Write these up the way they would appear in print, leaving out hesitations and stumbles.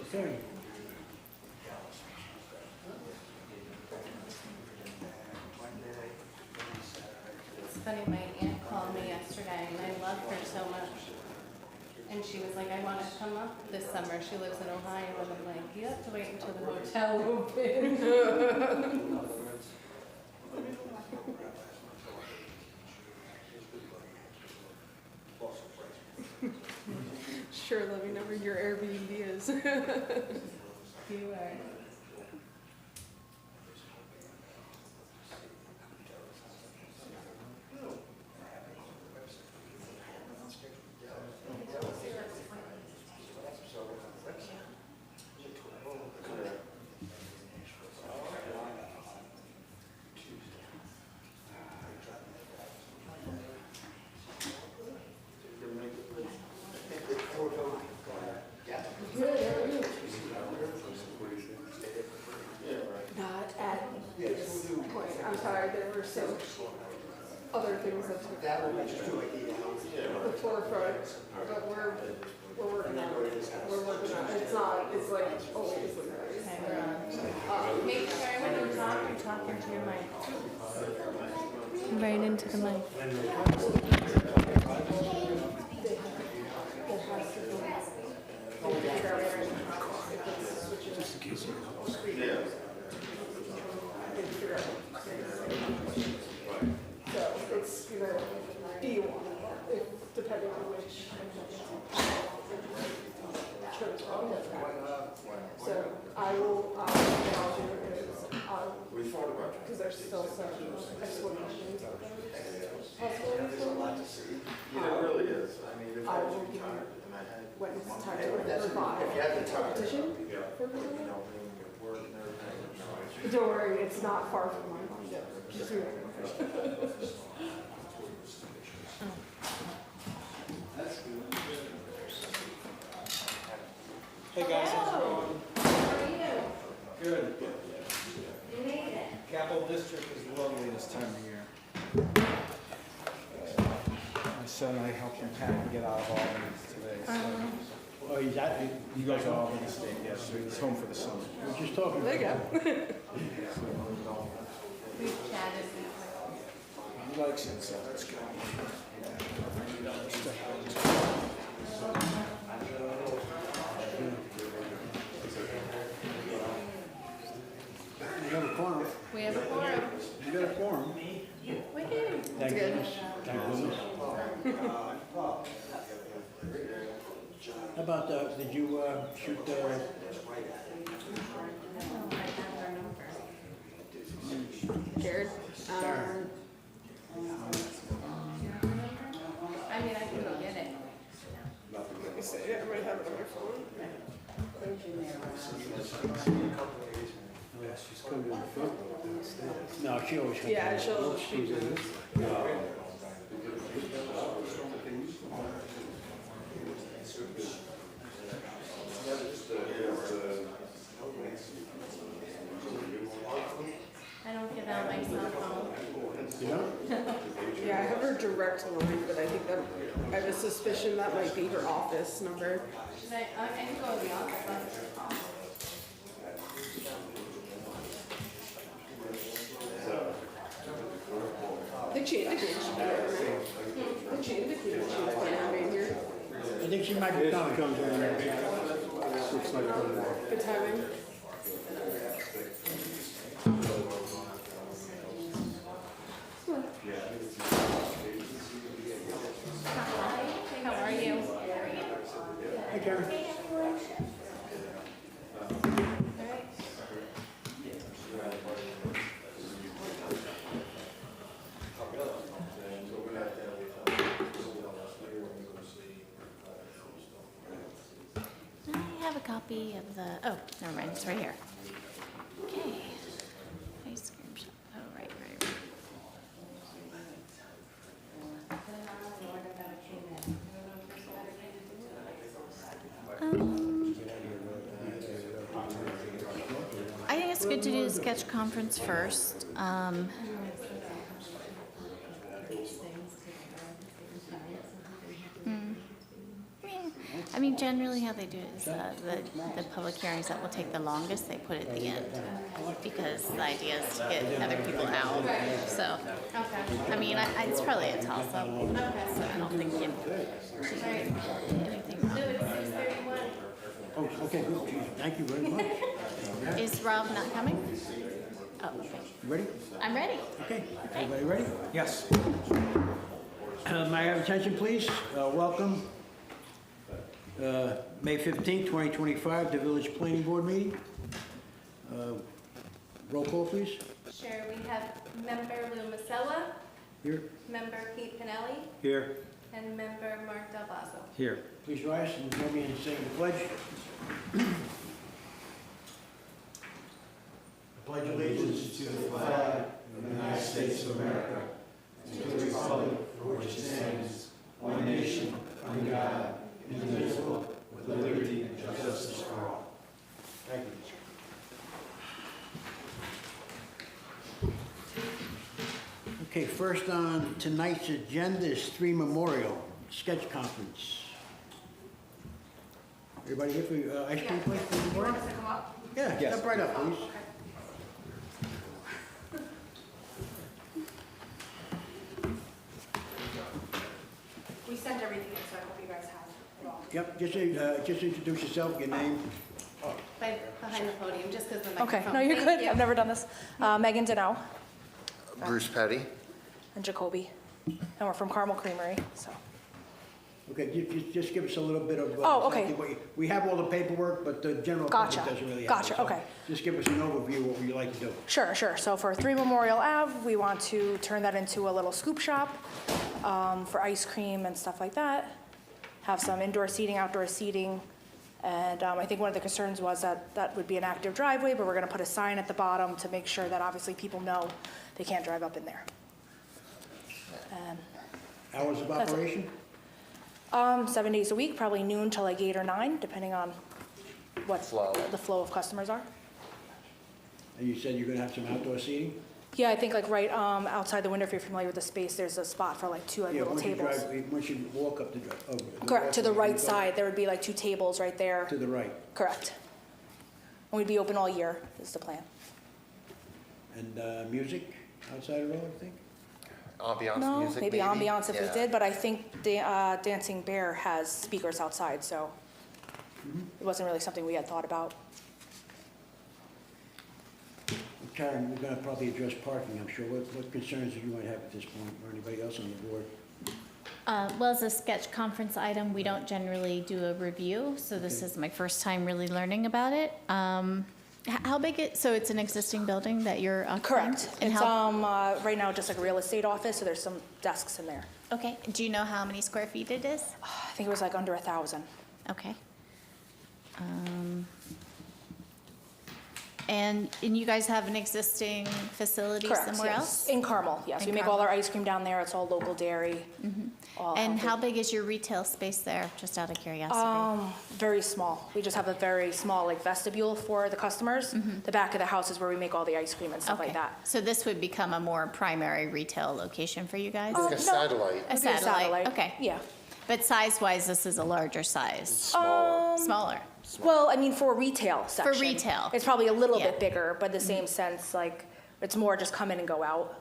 Okay. It's funny, my aunt called me yesterday and I love her so much. And she was like, I want to come up this summer. She lives in Ohio. And I'm like, you have to wait until the hotel opens. Sure, let me know where your Airbnb is. You are. Not at this point. I'm sorry, there were some other things that took the forefront, but we're working on it. We're working on it. It's like always like that. Okay, we're on. Make sure when you talk, you're talking to your mic. Right into the mic. So it's gonna be one, depending on which chose one. So I will, what I'll do is, because there's still some explanations of those possibilities. It really is. I mean, I will give you, when it's time to revise the petition for approval. Don't worry, it's not far from my mind. Just read it. Hey guys, how's it going? How are you? Good. You made it. Capital District is lovely this time of year. My son and I helped him pack and get out of Albany today. So. Oh, he's at, He goes to Albany State, yes, so he's home for the summer. we're just talking. There you go. We've chatted before. He likes it, so that's good. You got a quorum. We have a quorum. You got a quorum. Wicked. Thank good. goodness. Thank goodness. How about, did you, shoot, Jared? I mean, I can go get it. Let me see, I might have it on my phone. she's coming to the front downstairs? No, she always comes. Yeah, she'll, she does. I don't give out my cell phone. You know? Yeah, I have her direct line, but I think that, I have a suspicion that might be her office number. Should I can go to the office. I think she indicated she'd be there tonight. I think she indicated she was planning on being here. I think she might be coming. Looks like Good timing. Hi, how are you? Hey, Karen. Alright. I have a copy of the, oh, never mind, it's right here. Okay. Ice cream shop, oh, right. I think it's good to do the sketch conference first. I I mean, generally how they do it is the public hearings that will take the longest, they put at the end. Because the idea is to get other people out, so, Okay. I mean, it's probably a toss-up. So I don't think you Right. anything Do wrong. it 6:31. Oh, okay, good. Thank you very much. Is Rob not coming? Oh, okay. You ready? I'm ready. Okay, everybody ready? Yes. May I have attention, please? Welcome. May 15th, 2025, the Village Planning Board meeting. Roll call, please. Sure, we have member Lou Masella, Here. member Pete Pinelli, Here. and member Mark Del Vaso. Here. Please rise and join me in saying the pledge. I pledge allegiance to the flag of the United States of America, and to the republic for which it stands, one nation, under God, indivisible, with liberty and justice for all. Thank you. Okay, first on tonight's agenda is 3 Memorial Sketch Conference. Everybody here for ice cream place? for Memorial? Yeah, step right up, please. We sent everything in, so I hope you guys have it all. Yep, just introduce yourself, your name. Behind the podium, just because the microphone. Okay, no, you're Thank good. you. I've never done this. Megan Deneau Bruce Petty. and Jacoby. And we're from Carmel Creamery, so. Okay, just give us a little bit of. Oh, okay. exactly what we have all the paperwork, but the general public Gotcha. doesn't really have it. Gotcha, so okay. Just give us an overview of what you'd like to do. Sure. So for 3 Memorial Ave, we want to turn that into a little scoop shop for ice cream and stuff like that. Have some indoor seating, outdoor seating. And I think one of the concerns was that that would be an active driveway, but we're gonna put a sign at the bottom to make sure that obviously people know they can't drive up in there. And Hours of That's it. operation? 7 days a week, probably noon till like 8 or 9, depending on what Flow. the flow of customers are. And you said you're gonna have some outdoor seating? Yeah, I think like right outside the window, if you're familiar with the space, there's a spot for like 2 Yeah, little once you tables. once you walk up the Correct, to the walkway, you right go side, there would be like 2 tables right there. To the right. Correct. And we'd be open all year, is the plan. And music outside of all, I think? Ambiance No, music, maybe ambiance if we Yeah. did, but I think the Dancing Bear has speakers outside, so it wasn't really something we had thought about. Karen, we're gonna probably address parking, I'm sure. What concerns do you might have at this point, or anybody else on the board? Well, as a sketch conference item, we don't generally do a review, so this Okay. is my first time really learning about it. How big so it's an existing building that you're occupying? Correct. And It's how, right now just like a real estate office, so there's some desks in there. okay, do you know how many square feet it is? I think it was like under 1,000. Okay. And you guys have an existing facility Correct, somewhere yes. else? In Carmel, yes. In We make all Carmel. our ice cream down there. It's all local dairy. all And healthy. how big is your retail space there, just out of curiosity? Very small. We just have a very small like vestibule for the customers. The back of the house is where we make all the ice cream and stuff like Okay. that. So this would become a more primary retail location for you guys? Like a No. satellite. A It'd be a satellite, okay. Yeah. But size-wise, this is a larger size, Smaller. smaller. Well, I mean, for retail section. retail. It's probably a little Yeah. bit bigger, but the same sense, like, it's more just come in and go out.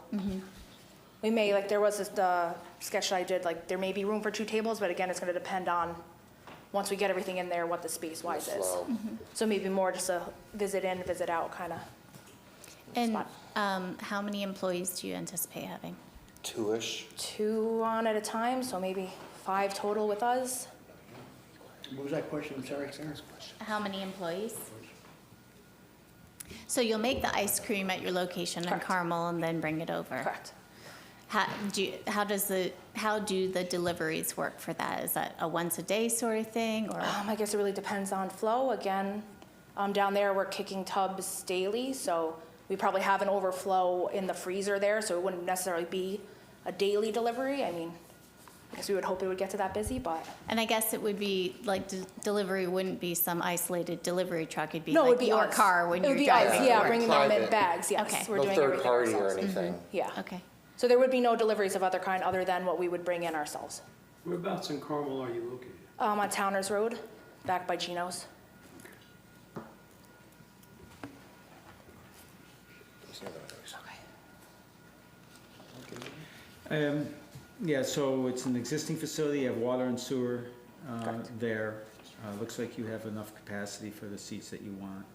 We may, like, there was this, the sketch that I did, like, there may be room for 2 tables, but again, it's gonna depend on, once we get everything in there, what the space-wise is. Flow. So maybe more just a visit in, visit out kind of. And Spot. how many employees do you anticipate having? 2-ish. 2 on at a time, so maybe 5 total with us. What was that question? I'm sorry, Karen? How many employees? So you'll make the ice cream at your location in Correct. Carmel and then bring it over? Correct. How do the deliveries work for that? Is that a once a day sort of thing, or? I guess it really depends on flow. Again, down there, we're kicking tubs daily, so we probably have an overflow in the freezer there, so it wouldn't necessarily be a daily delivery. I mean, I guess we would hope it would get to that busy, but And I guess it would be, like, delivery wouldn't be some isolated delivery truck, it'd be no, it would like be your us. car when It you're would be us, driving? yeah, Like bringing them in private. bags, yes. Okay. We're No doing third everything party or ourselves. anything. Yeah. Okay. So there would be no deliveries of other kind other than what we would bring in ourselves. Whereabouts in Carmel are you located? On Towners Road, back by Gino's. Yeah, so it's an existing facility, you have water and sewer Correct. there. Looks like you have enough capacity for the seats that you want.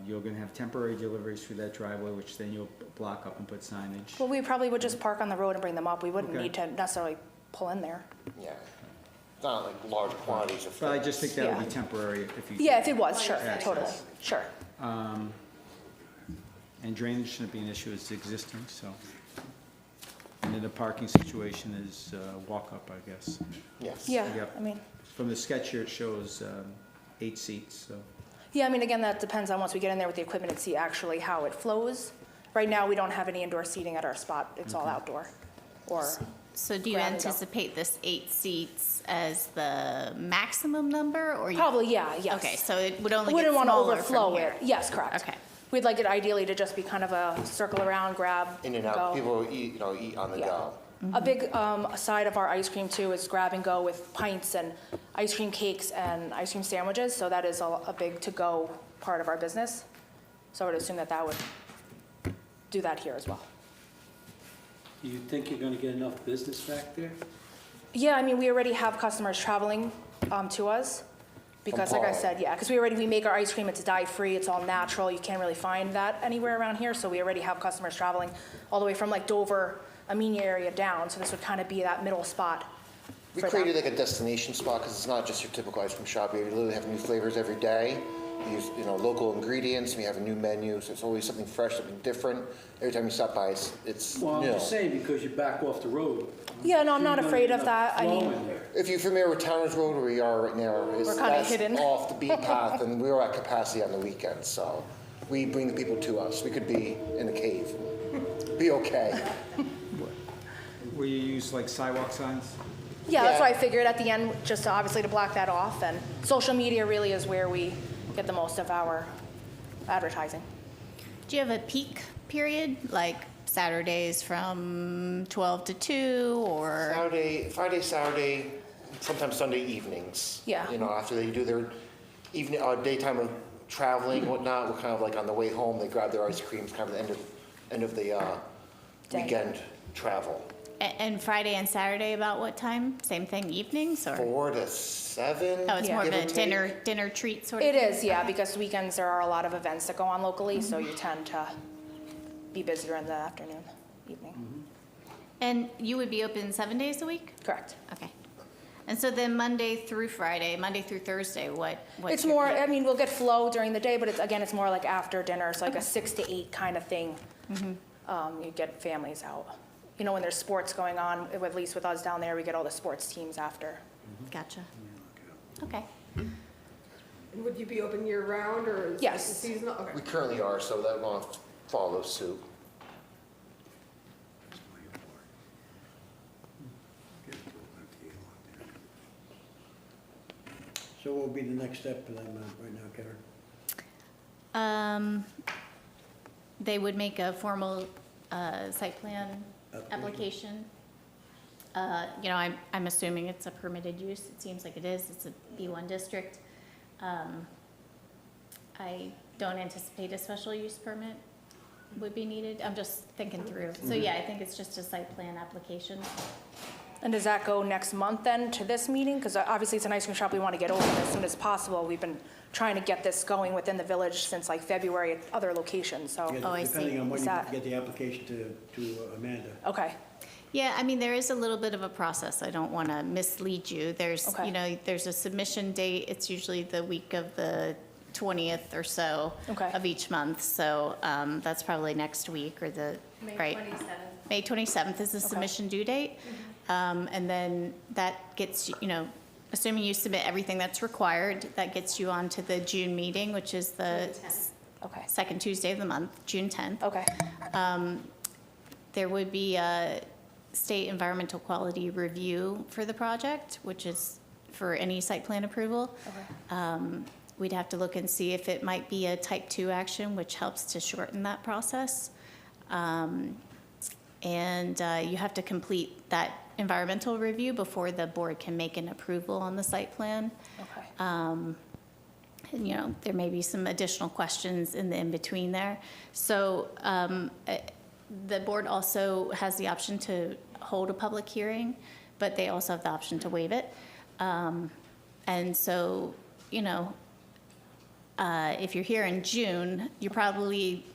You're gonna have temporary deliveries through that driveway, which then you'll block up and put signage. Well, we probably would just park on the road and bring them up. We wouldn't Okay. need to necessarily pull in there. Yeah. It's not like large quantities of But I things. just think that would be Yeah. temporary if you. Yeah, if it was, sure, Access. totally, sure. And drainage shouldn't be an issue, it's existing, so. And then the parking situation is walk-up, I guess. Yes. Yeah, Yep. I mean, From the sketch here, it shows 8 seats, so. yeah, I mean, again, that depends on once we get in there with the equipment and see actually how it flows. Right now, we don't have any indoor seating at our spot. It's all outdoor. Or, So do you Grab and go. anticipate this 8 seats as the maximum number, or you? probably, yeah, yes. Okay, so it would only get Wouldn't want to smaller overflow from here? it. Yes, correct. Okay. We'd like it ideally to just be kind of a circle around, grab, In and go. out, people eat, eat on the Yeah. go. A big side of our ice cream too is grab and go with pints and ice cream cakes and ice cream sandwiches. So that is a big to-go part of our business. So I would assume that that would do that here as well. Do you think you're gonna get enough business back there? Yeah, I mean, we already have customers traveling to us. Because like I From said, yeah, because we make our ice cream, it's dye-free, it's all natural. You can't really find that anywhere around here. So we already have customers traveling all the way from like Dover, Amenia area down. So this would kind of be that middle spot We for them. created like a destination spot because it's not just your typical ice cream shop. You literally have new flavors every day. You use, local ingredients. We have a new menu, so it's always something fresh, something different. Every time you stop by, it's Well, I'm new. just saying, because you back off the road. Yeah, no, I'm You're not gonna afraid get of that. I enough mean, flow in there. If you're familiar with Towners Road, where we are right now, We're kinda that's hidden. off the beaten path, and we're at capacity on the weekends. So we bring the people to us. We could be in the cave, be okay. Will you use like sidewalk signs? yeah, that's Yeah. why I figured at the end, just to obviously to block that off. And social media really is where we get the most of our advertising. Do you have a peak period, like Saturdays from 12 to 2, or? Friday, Saturday, sometimes Sunday evenings. Yeah. After they do their evening, daytime of traveling, whatnot, we're kind of like on the way home, they grab their ice creams, kind of the end of the Day. weekend travel. And Friday and Saturday about what time? Same thing, evenings, or? 4 to 7. Oh, it's Yeah. more of give a or take. dinner treat sort of It thing? is, yeah, because weekends there are a lot of events that go on locally, so you tend to be busier in the afternoon, evening. And you would be open 7 days a week? Correct. Okay. And so then Monday through Friday, Monday through Thursday, what's It's your more, peak? I mean, we'll get flow during the day, but it's more like after dinner, so like a 6 to 8 kind of thing. You get families out. When there's sports going on, at least with us down there, we get all the sports teams after. Gotcha. Okay. And would you be open year-round, or is Yes. this seasonal? Okay. We currently are, so that won't follow suit. So what will be the next step for them right now, Karen? They would make a formal site plan application. I'm assuming it's a permitted use. It seems like it is. It's a B1 district. I don't anticipate a special use permit would be needed. I'm just thinking through. So yeah, I think it's just a site plan application. And does that go next month then to this meeting? Because obviously it's an ice cream shop we want to get open as soon as possible. We've been trying to get this going within the village since like February at other locations, so, Yeah, Oh, I see. Depending on when Is you that- get the application to Amanda. okay. Yeah, I mean, there is a little bit of a process. I don't want to mislead you. There's, Okay. there's a submission date. It's usually the week of the 20th or so Okay. of each month. So that's probably next week or May right? 27th. May 27th is the Okay. submission due date. And then that gets, assuming you submit everything that's required, that gets you on to the June meeting, which is the Okay, second Tuesday of the month, June 10th. okay, There would be a state environmental quality review for the project, which is for any site plan approval. okay. We'd have to look and see if it might be a type 2 action, which helps to shorten that process. And you have to complete that environmental review before the board can make an approval on the site plan. Okay. And, you know, there may be some additional questions in the in-between there. So the board also has the option to hold a public hearing, but they also have the option to waive it. And so, you know, if you're here in June, you're probably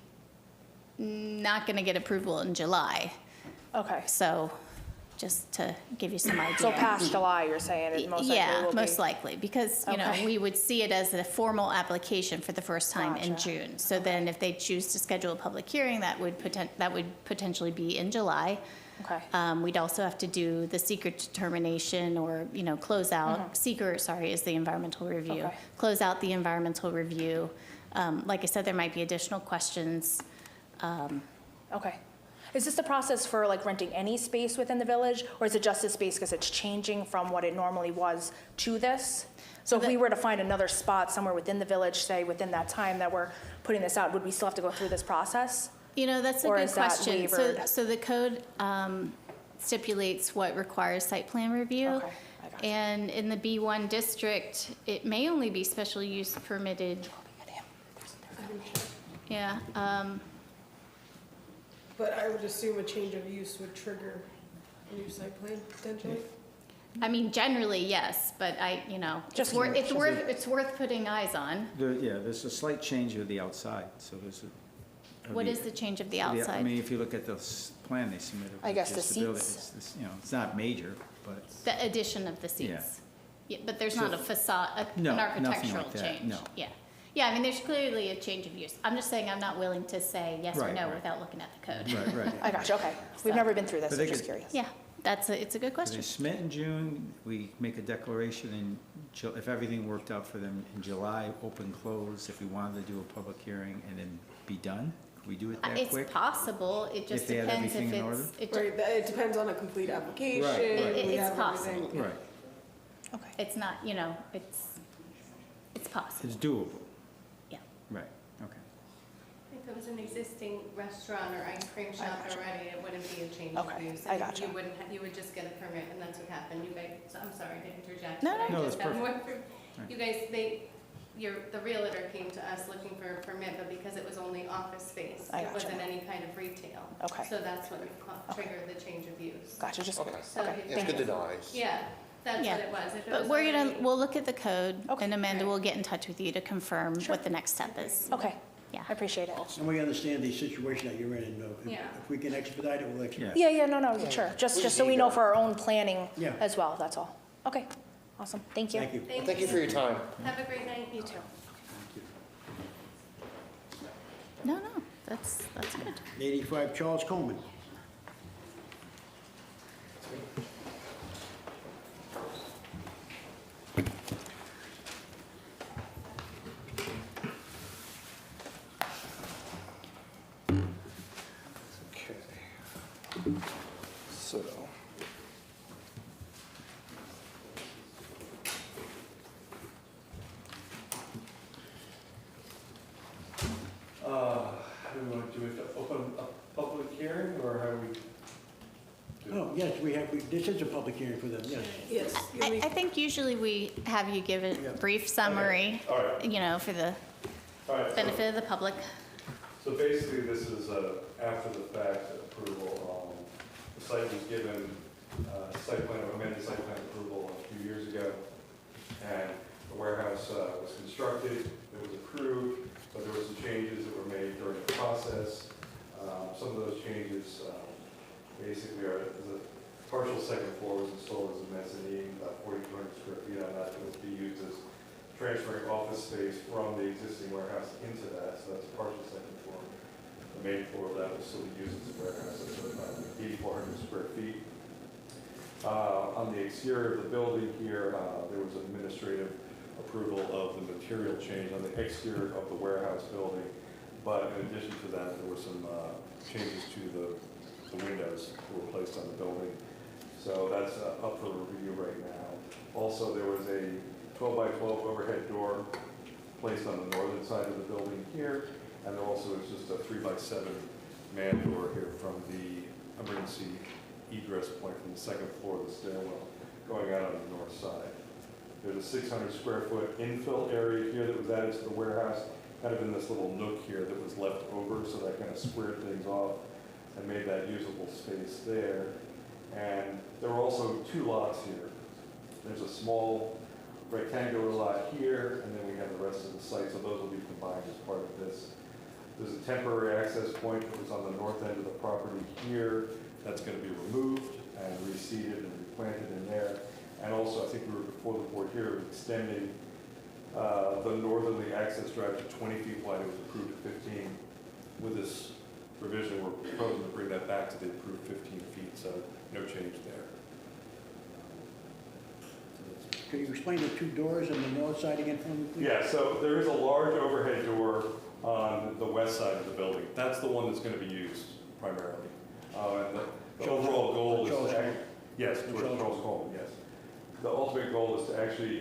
not going to get approval in July. Okay. So just to give you some idea. So past July, you're saying it most likely Yeah, will be? most likely, because, you know, Okay. we would see it as a formal application for the first time in Gotcha. June. So then if they choose to schedule a public hearing, that would potentially be in July. Okay. We'd also have to do the secret determination or, you know, close out, seeker, sorry, is the environmental review. Okay. Close out the environmental review. Like I said, there might be additional questions. Okay. Is this the process for like renting any space within the village, or is it just a space because it's changing from what it normally was to this? So if we were to find another spot somewhere within the village, say within that time that we're putting this out, would we still have to go through this process? You know, that's a Or good is that question. waivered? So the code stipulates what requires site plan review. Okay, I gotcha. And in the B1 district, it may only be special use permitted. Yeah, But I would assume a change of use would trigger a new site plan potentially? I mean, generally, yes, but you know, Just- it's worth putting eyes on. Yeah, there's a slight change of the outside, so there's a. What is the change of the Yeah, I outside? mean, if you look at the plan they submitted. I guess just the building, seats. it's this, you know, it's not major, but, The addition of the Yeah. seats. Yeah, but there's So- not a facade, No, an nothing architectural like that, change. no. Yeah. Yeah, I mean, there's clearly a change of use. I'm just saying I'm not willing to say yes or Right, no right. without looking at the code. right, right. I got you, okay. We've So- never been through this, But I'm they just could- curious. Yeah, it's a good They question. submit in June, we make a declaration in, if everything worked out for them in July, open, close, if we wanted to do a public hearing and then be done, could we do it that It's quick? possible, it just If they had depends if everything in order? Right, it depends on a complete application. Right, right. we It's have possible. everything. Right, Okay. It's not, you know, it's possible, it's doable, yeah. right, okay. If it was an existing restaurant or ice cream shop gotcha. already, it wouldn't be a change of Okay, use. I And gotcha. You wouldn't, you would just get a permit, and that's what happened. You guys, so I'm sorry to interject, No, but I no, just that's have perfect. more. You guys, the realtor came to us looking for a permit, but because it was only office space, I it gotcha. wasn't any kind of retail. Okay. So that's what triggered the change of use. Gotcha, just Okay. curious. So Okay, if Yeah, it's thank good you. to know. Yeah, that's Yeah. what it was. If it But was we're already- we'll look at the code, Okay. and Amanda Right. will get in touch with you to confirm what the next step is. Okay, Yeah. I appreciate it. And we understand the situation that you're in, and Yeah. if we can expedite it, we'll expedite. Yeah. Yeah, no, sure, just so we know for our own planning Yeah. as well, that's all. Okay, awesome, thank you. Thank you. Thank you for your time. Have a great night. You too. No, that's good. 85 Charles Coleman. Okay. So. How do we want to do it? Open a public hearing, or how do we? Oh, yes, this is a public hearing for them, yes. Yes. I think usually we have you give Yeah. a brief summary, All right, you know, for the all right. benefit of the public. So basically, this is after the fact approval. The site was given amended site plan approval a few years ago, and the warehouse was constructed, it was approved, but there were some changes that were made during the process. Some of those changes basically are, the partial second floor was installed as a mezzanine, about 4,200 square feet on that, that was to be used as transferring office space from the existing warehouse into that, so that's a partial second floor. The main floor of that will still be used as a warehouse, so about 8,400 square feet. On the exterior of the building here, there was administrative approval of the material change on the exterior of the warehouse building, but in addition to that, there were some changes to the windows that were placed on the building. So that's up for review right now. Also, there was a 12 by 12 overhead door placed on the northern side of the building here, and there also is just a 3 by 7 man door here from the emergency egress point from the second floor of the stairwell going out on the north side. There's a 600 square foot infill area here that was added to the warehouse, kind of in this little nook here that was left over, so that kind of squared things off and made that usable space there. And there are also 2 lots here. There's a small rectangular lot here, and then we have the rest of the site, so those will be combined as part of this. There's a temporary access point that was on the north end of the property here. That's going to be removed and reseeded and replanted in there. And also, I think we were before the board here, extending the northerly access drive to 20 feet wide. It was approved at 15. With this revision, we're proposing to bring that back to the approved 15 feet, so no change there. Can you explain the 2 doors on the north side again for me, please? Yeah, so there is a large overhead door on the west side of the building. That's the one that's going to be used primarily. And the overall goal is Charles to Coleman. yes, towards Charles Charles Coleman, yes. The ultimate goal is to actually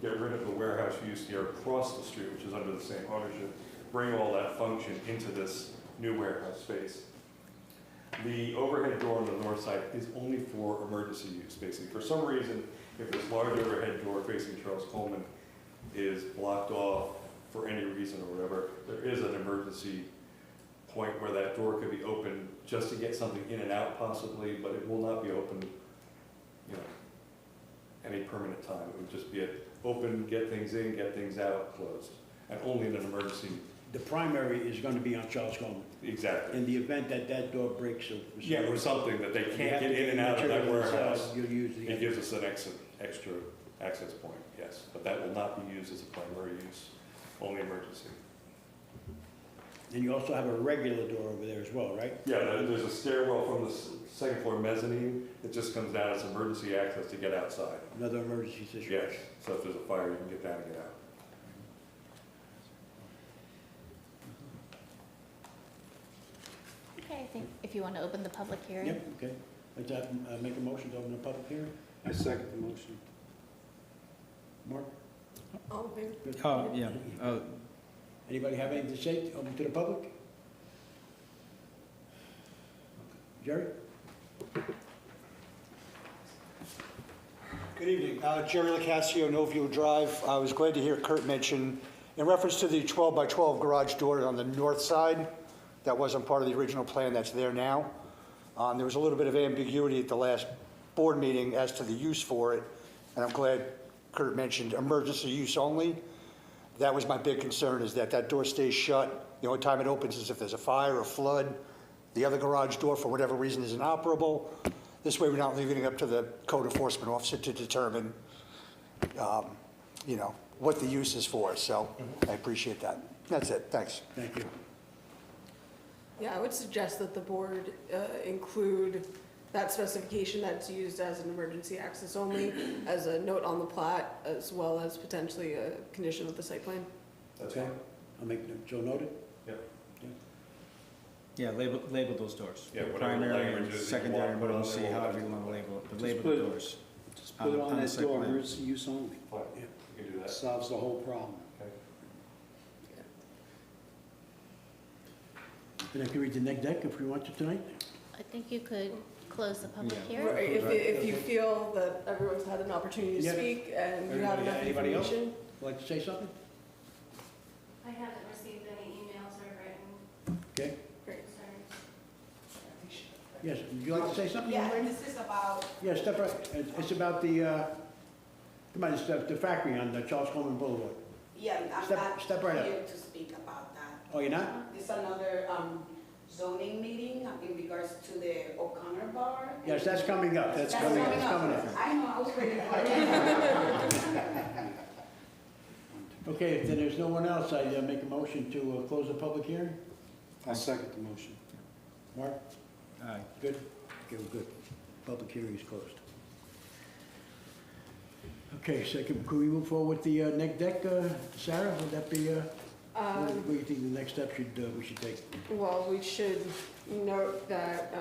get rid of the warehouse use here across the street, which is under the same ownership, bring all that function into this new warehouse space. The overhead door on the north side is only for emergency use, basically. For some reason, if this large overhead door facing Charles Coleman is blocked off for any reason or whatever, there is an emergency point where that door could be open just to get something in and out possibly, but it will not be open, you know, any permanent time. It would just be open, get things in, get things out, closed, and only in an emergency. The primary is going to be on Charles Coleman. Exactly. In the event that that door breaks or... Yeah, or something that they You can't have get to in and out of that material warehouse. inside, you'll use the... It gives us an extra access point, yes, but that will not be used as a primary use, only emergency. And you also have a regular door over there as well, right? Yeah, there's a stairwell from the second floor mezzanine. It just comes down as emergency access to get outside. Another emergency situation. Yes, so if there's a fire, you can get down and get out. Okay, I think if you want to open the public hearing. Yep, okay. Let's make a motion to open the public hearing. I second the motion. Mark? All in favor? Good. Oh, yeah. Anybody have anything to say, open to the public? Jerry? Good evening. Jerry Lacasio, Novio Drive. I was glad to hear Kurt mention, in reference to the 12 by 12 garage door on the north side, that wasn't part of the original plan that's there now. There was a little bit of ambiguity at the last board meeting as to the use for it, and I'm glad Kurt mentioned emergency use only. That was my big concern, is that that door stays shut. The only time it opens is if there's a fire or flood. The other garage door, for whatever reason, is inoperable. This way, we're not leaving it up to the code enforcement officer to determine, you know, what the use is for. So I appreciate that. That's it. Thanks. Thank you. Yeah, I would suggest that the board include that specification that's used as an emergency access only as a note on the plat, as well as potentially a condition of the site plan. That's Okay. fine. I'll make, Joe noted? Yep. Yeah, label those doors. Yeah, whatever Primary language and is you secondary, want, put on emergency, there, we'll however have you to want to put label it, but Just label put the it- doors. Just put it On on the that site door, plan. emergency use only. Fine, you can do that. Solves the whole problem. Okay. And I can read the next deck if we want to tonight. I think you could close the public Yeah. hearing. Right, if you feel that everyone's had an opportunity to Yeah. speak and you have enough Anybody else? information. Like to say something? I haven't received any emails or written Okay. Great. concerns. Yes, would you like to say something? Yeah, young lady? this is about, Yeah, step right. It's about the, come on, it's the factory on the Charles Coleman Boulevard. yeah, I'm Step- not step right up. here to speak about that. Oh, you're not? It's another zoning meeting in regards to the O'Connor Bar. Yes, that's coming up. That's coming up. It's coming up. I know, I was waiting for it. Okay, if then there's no one else, I make a motion to close the public hearing. I second the motion. Mark? Aye. Good? Okay, well, good. Public hearing is closed. Okay, so can we move forward with the next deck, Sarah? Would that be, what do you think the next step we should take? Well, we should note that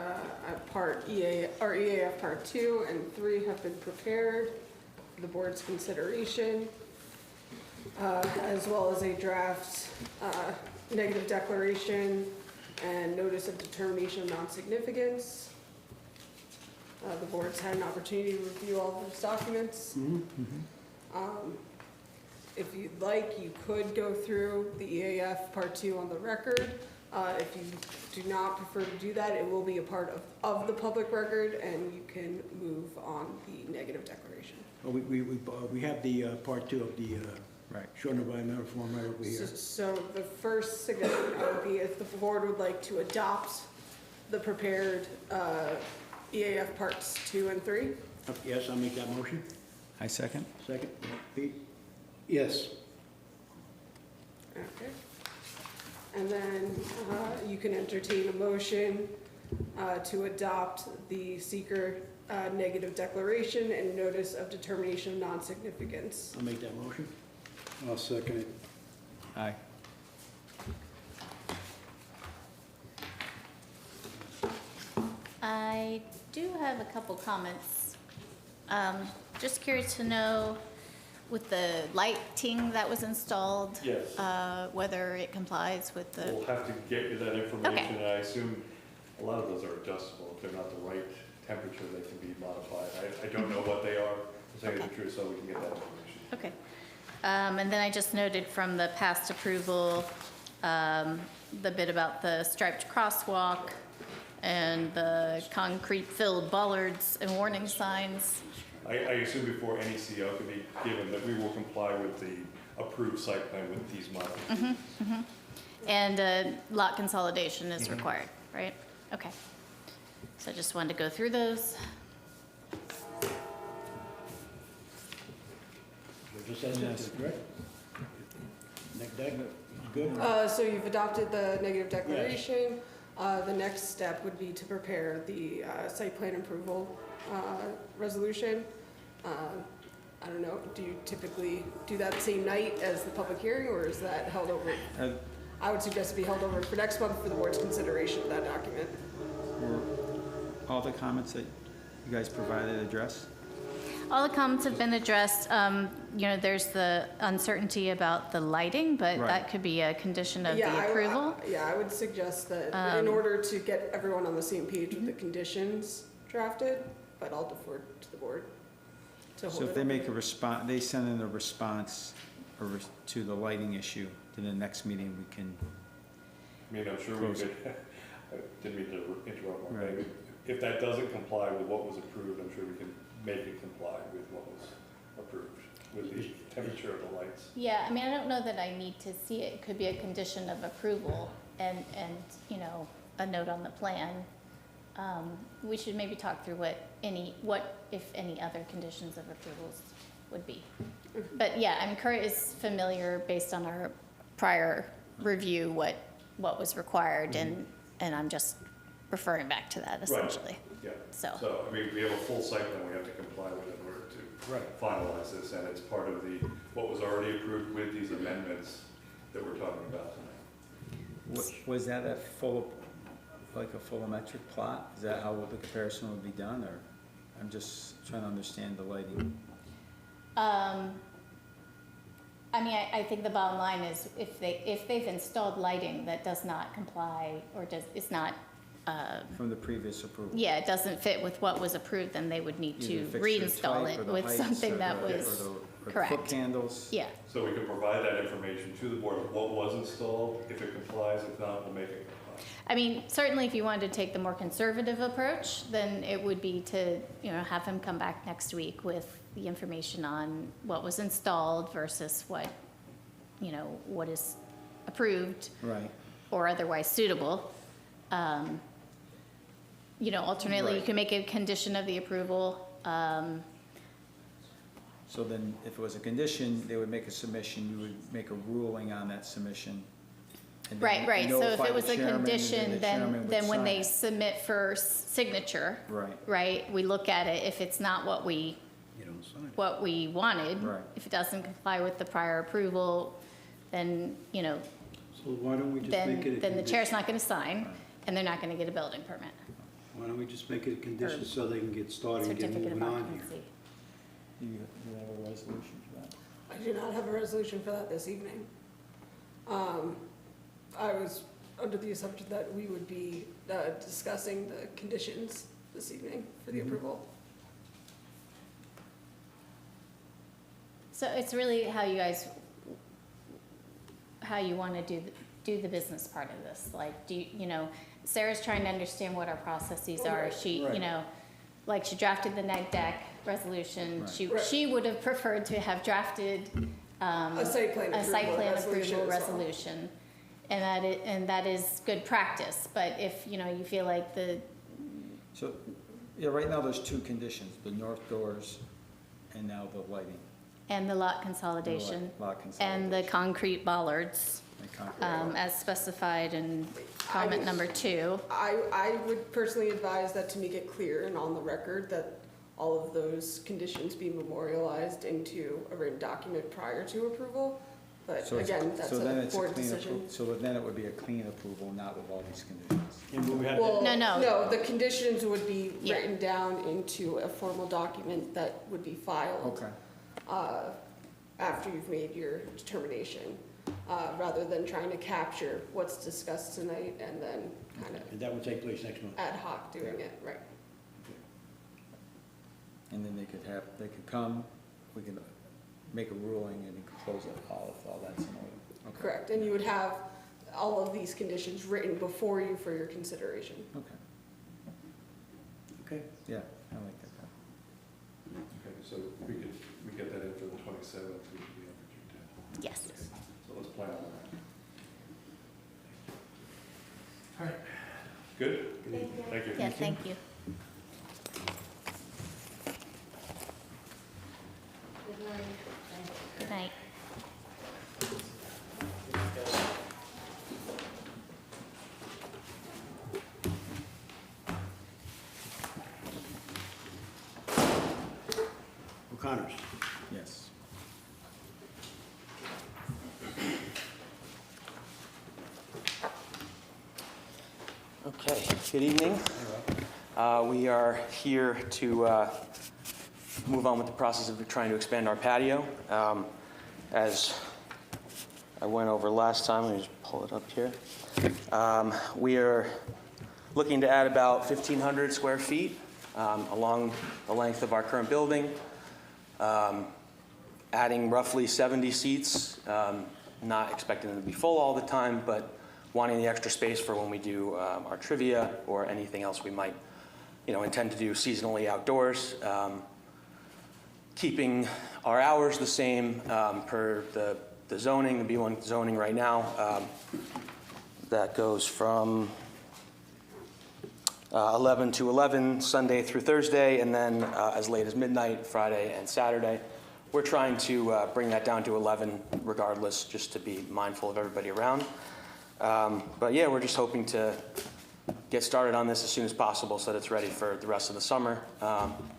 Part EA, or EAF Part 2 and 3 have been prepared for the board's consideration, as well as a draft negative declaration and notice of determination of non-significance. The board's had an opportunity to review all of those documents. If you'd like, you could go through the EAF Part 2 on the record. If you do not prefer to do that, it will be a part of the public record, and you can move on the negative declaration. Well, we have the part 2 of the Right. short environmental form right over here. So the first significant would be if the board would like to adopt the prepared EAF Parts 2 and 3. Yes, I'll make that motion. I second. Second, Pete? Yes. Okay. And then you can entertain a motion to adopt the seeker negative declaration and notice of determination of non-significance. I'll make that motion. I'll second it. Aye. I do have a couple comments. Just curious to know, with the lighting that was installed, Yes. whether it complies with the, We'll have to get you that information, and I assume a lot of those are adjustable. If they're not the right temperature, they can be modified. I don't know what they are, to tell you the truth, so we can get that information. okay. And then I just noted from the past approval, the bit about the striped crosswalk and the concrete-filled bollards and warning signs. I assume before any CO can be given, that we will comply with the approved site plan with these modifications. And lot consolidation is required, right? Okay. So I just wanted to go through those. Just as it, correct? Next deck, good? So you've adopted the negative declaration. The next step would be to prepare the site plan approval resolution. I don't know, do you typically do that same night as the public hearing, or is that held over? I would suggest it be held over for next month for the board's consideration of that document. Were all the comments that you guys provided addressed? All the comments have been addressed. You know, there's the uncertainty about the lighting, but Right. that could be a condition of Yeah, the approval. Yeah, I would suggest that in order to get everyone on the same page with the conditions drafted, but I'll defer to the board to hold So if it they over. make a response, they send in a response to the lighting issue, then the next meeting we can, I mean, I'm sure we Close could, I didn't mean to interrupt, Mark. Right. If that doesn't comply with what was approved, I'm sure we can make it comply with what was approved, with the temperature of the lights. Yeah, I mean, I don't know that I need to see it. It could be a condition of approval and, you know, a note on the plan. We should maybe talk through what, if any, other conditions of approvals would be. But yeah, I mean, Kurt is familiar, based on our prior review, what was required, and I'm just referring back to that essentially. Yeah, So, so, I mean, we have a full site plan we have to comply with in order to finalize this, and it's part of what was already approved with these amendments that we're talking about tonight. was that a full-metric plot? Is that how the comparison would be done, or? I'm just trying to understand the lighting. I mean, I think the bottom line is, if they've installed lighting that does not comply, or is not, From the previous approval? yeah, it doesn't fit with what was approved, then they would need Either to fixture reinstall type or it the with heights something or that the- was or foot correct. candles? Yeah, So we can provide that information to the board of what was installed, if it complies, if not, we'll make it comply. I mean, certainly if you wanted to take the more conservative approach, then it would be to, you know, have him come back next week with the information on what was installed versus what, you know, what is approved Right. or otherwise suitable. You know, alternately, you Right. can make a condition of the approval. So then, if it was a condition, they would make a submission, you would make a ruling on that submission. and then Right, so if notify it was the a chairman, and condition, the chairman would then when sign they it. submit for signature, Right, right, we look at it. If it's not what we You don't sign it. what we wanted. Right. If it doesn't comply with the prior approval, then, you know, So why don't we just make it a condition? then the chair's not gonna sign, and they're not gonna get a building permit, Why don't we just make it a condition so they can get started and get certificate of moving on here? occupancy. you have a resolution for that? I do not have a resolution for that this evening. I was under the assumption that we would be discussing the conditions this evening for the approval. So it's really how you guys, how you want to do the business part of this. Like, you know, Sarah's trying to understand what our processes are. She, you Right. know, like she drafted the neg deck resolution. Right. She would have preferred to have drafted A site plan a site approval plan resolution approval as well. resolution. And that is good practice. But if, you know, you feel like So, yeah, right now there's two conditions, the north doors and now the lighting. and the lot consolidation Lot and the consolidation. concrete bollards, And concrete. as specified in comment number 2. I would personally advise that to make it clear and on the record that all of those conditions be memorialized into a written document prior to approval. But So it's- again, that's so then a it's board clean decision. appro- So then it would be a clean approval, not with all these conditions. And we have Well, No, no. no, the conditions would be Yeah. written down into a formal document that would be filed Okay, after you've made your determination, rather than trying to capture what's discussed tonight and then kind of and that will take place next month. ad hoc doing it, right? and then they could come, we could make a ruling and close it all if all that's in order. Okay. Correct, and you would have all of these conditions written before you for your consideration. Okay, Okay. yeah, I like that. Okay, so we get that in for the 27th, we could be on for June 10th. Yes. So let's plan on that. All right. Good? Thank you. Yeah, thank you. Good night. O'Connors. Yes. Okay, good evening. We are here to move on with the process of trying to expand our patio. As I went over last time, let me just pull it up here. We are looking to add about 1,500 square feet along the length of our current building, adding roughly 70 seats, not expecting them to be full all the time, but wanting the extra space for when we do our trivia or anything else we might, intend to do seasonally outdoors. Keeping our hours the same per the zoning, the B1 zoning right now. That goes from 11 to 11, Sunday through Thursday, and then as late as midnight, Friday and Saturday. We're trying to bring that down to 11 regardless, just to be mindful of everybody around. But yeah, we're just hoping to get started on this as soon as possible so that it's ready for the rest of the summer.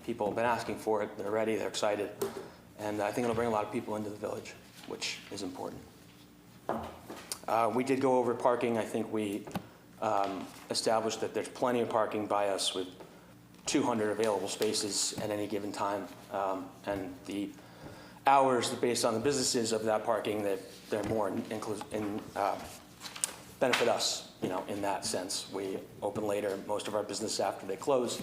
People have been asking for it, they're ready, they're excited, and I think it'll bring a lot of people into the village, which is important. We did go over parking. I think we established that there's plenty of parking by us with 200 available spaces at any given time. And the hours based on the businesses of that parking, that they're more benefit us, in that sense. We open later, most of our business after they close.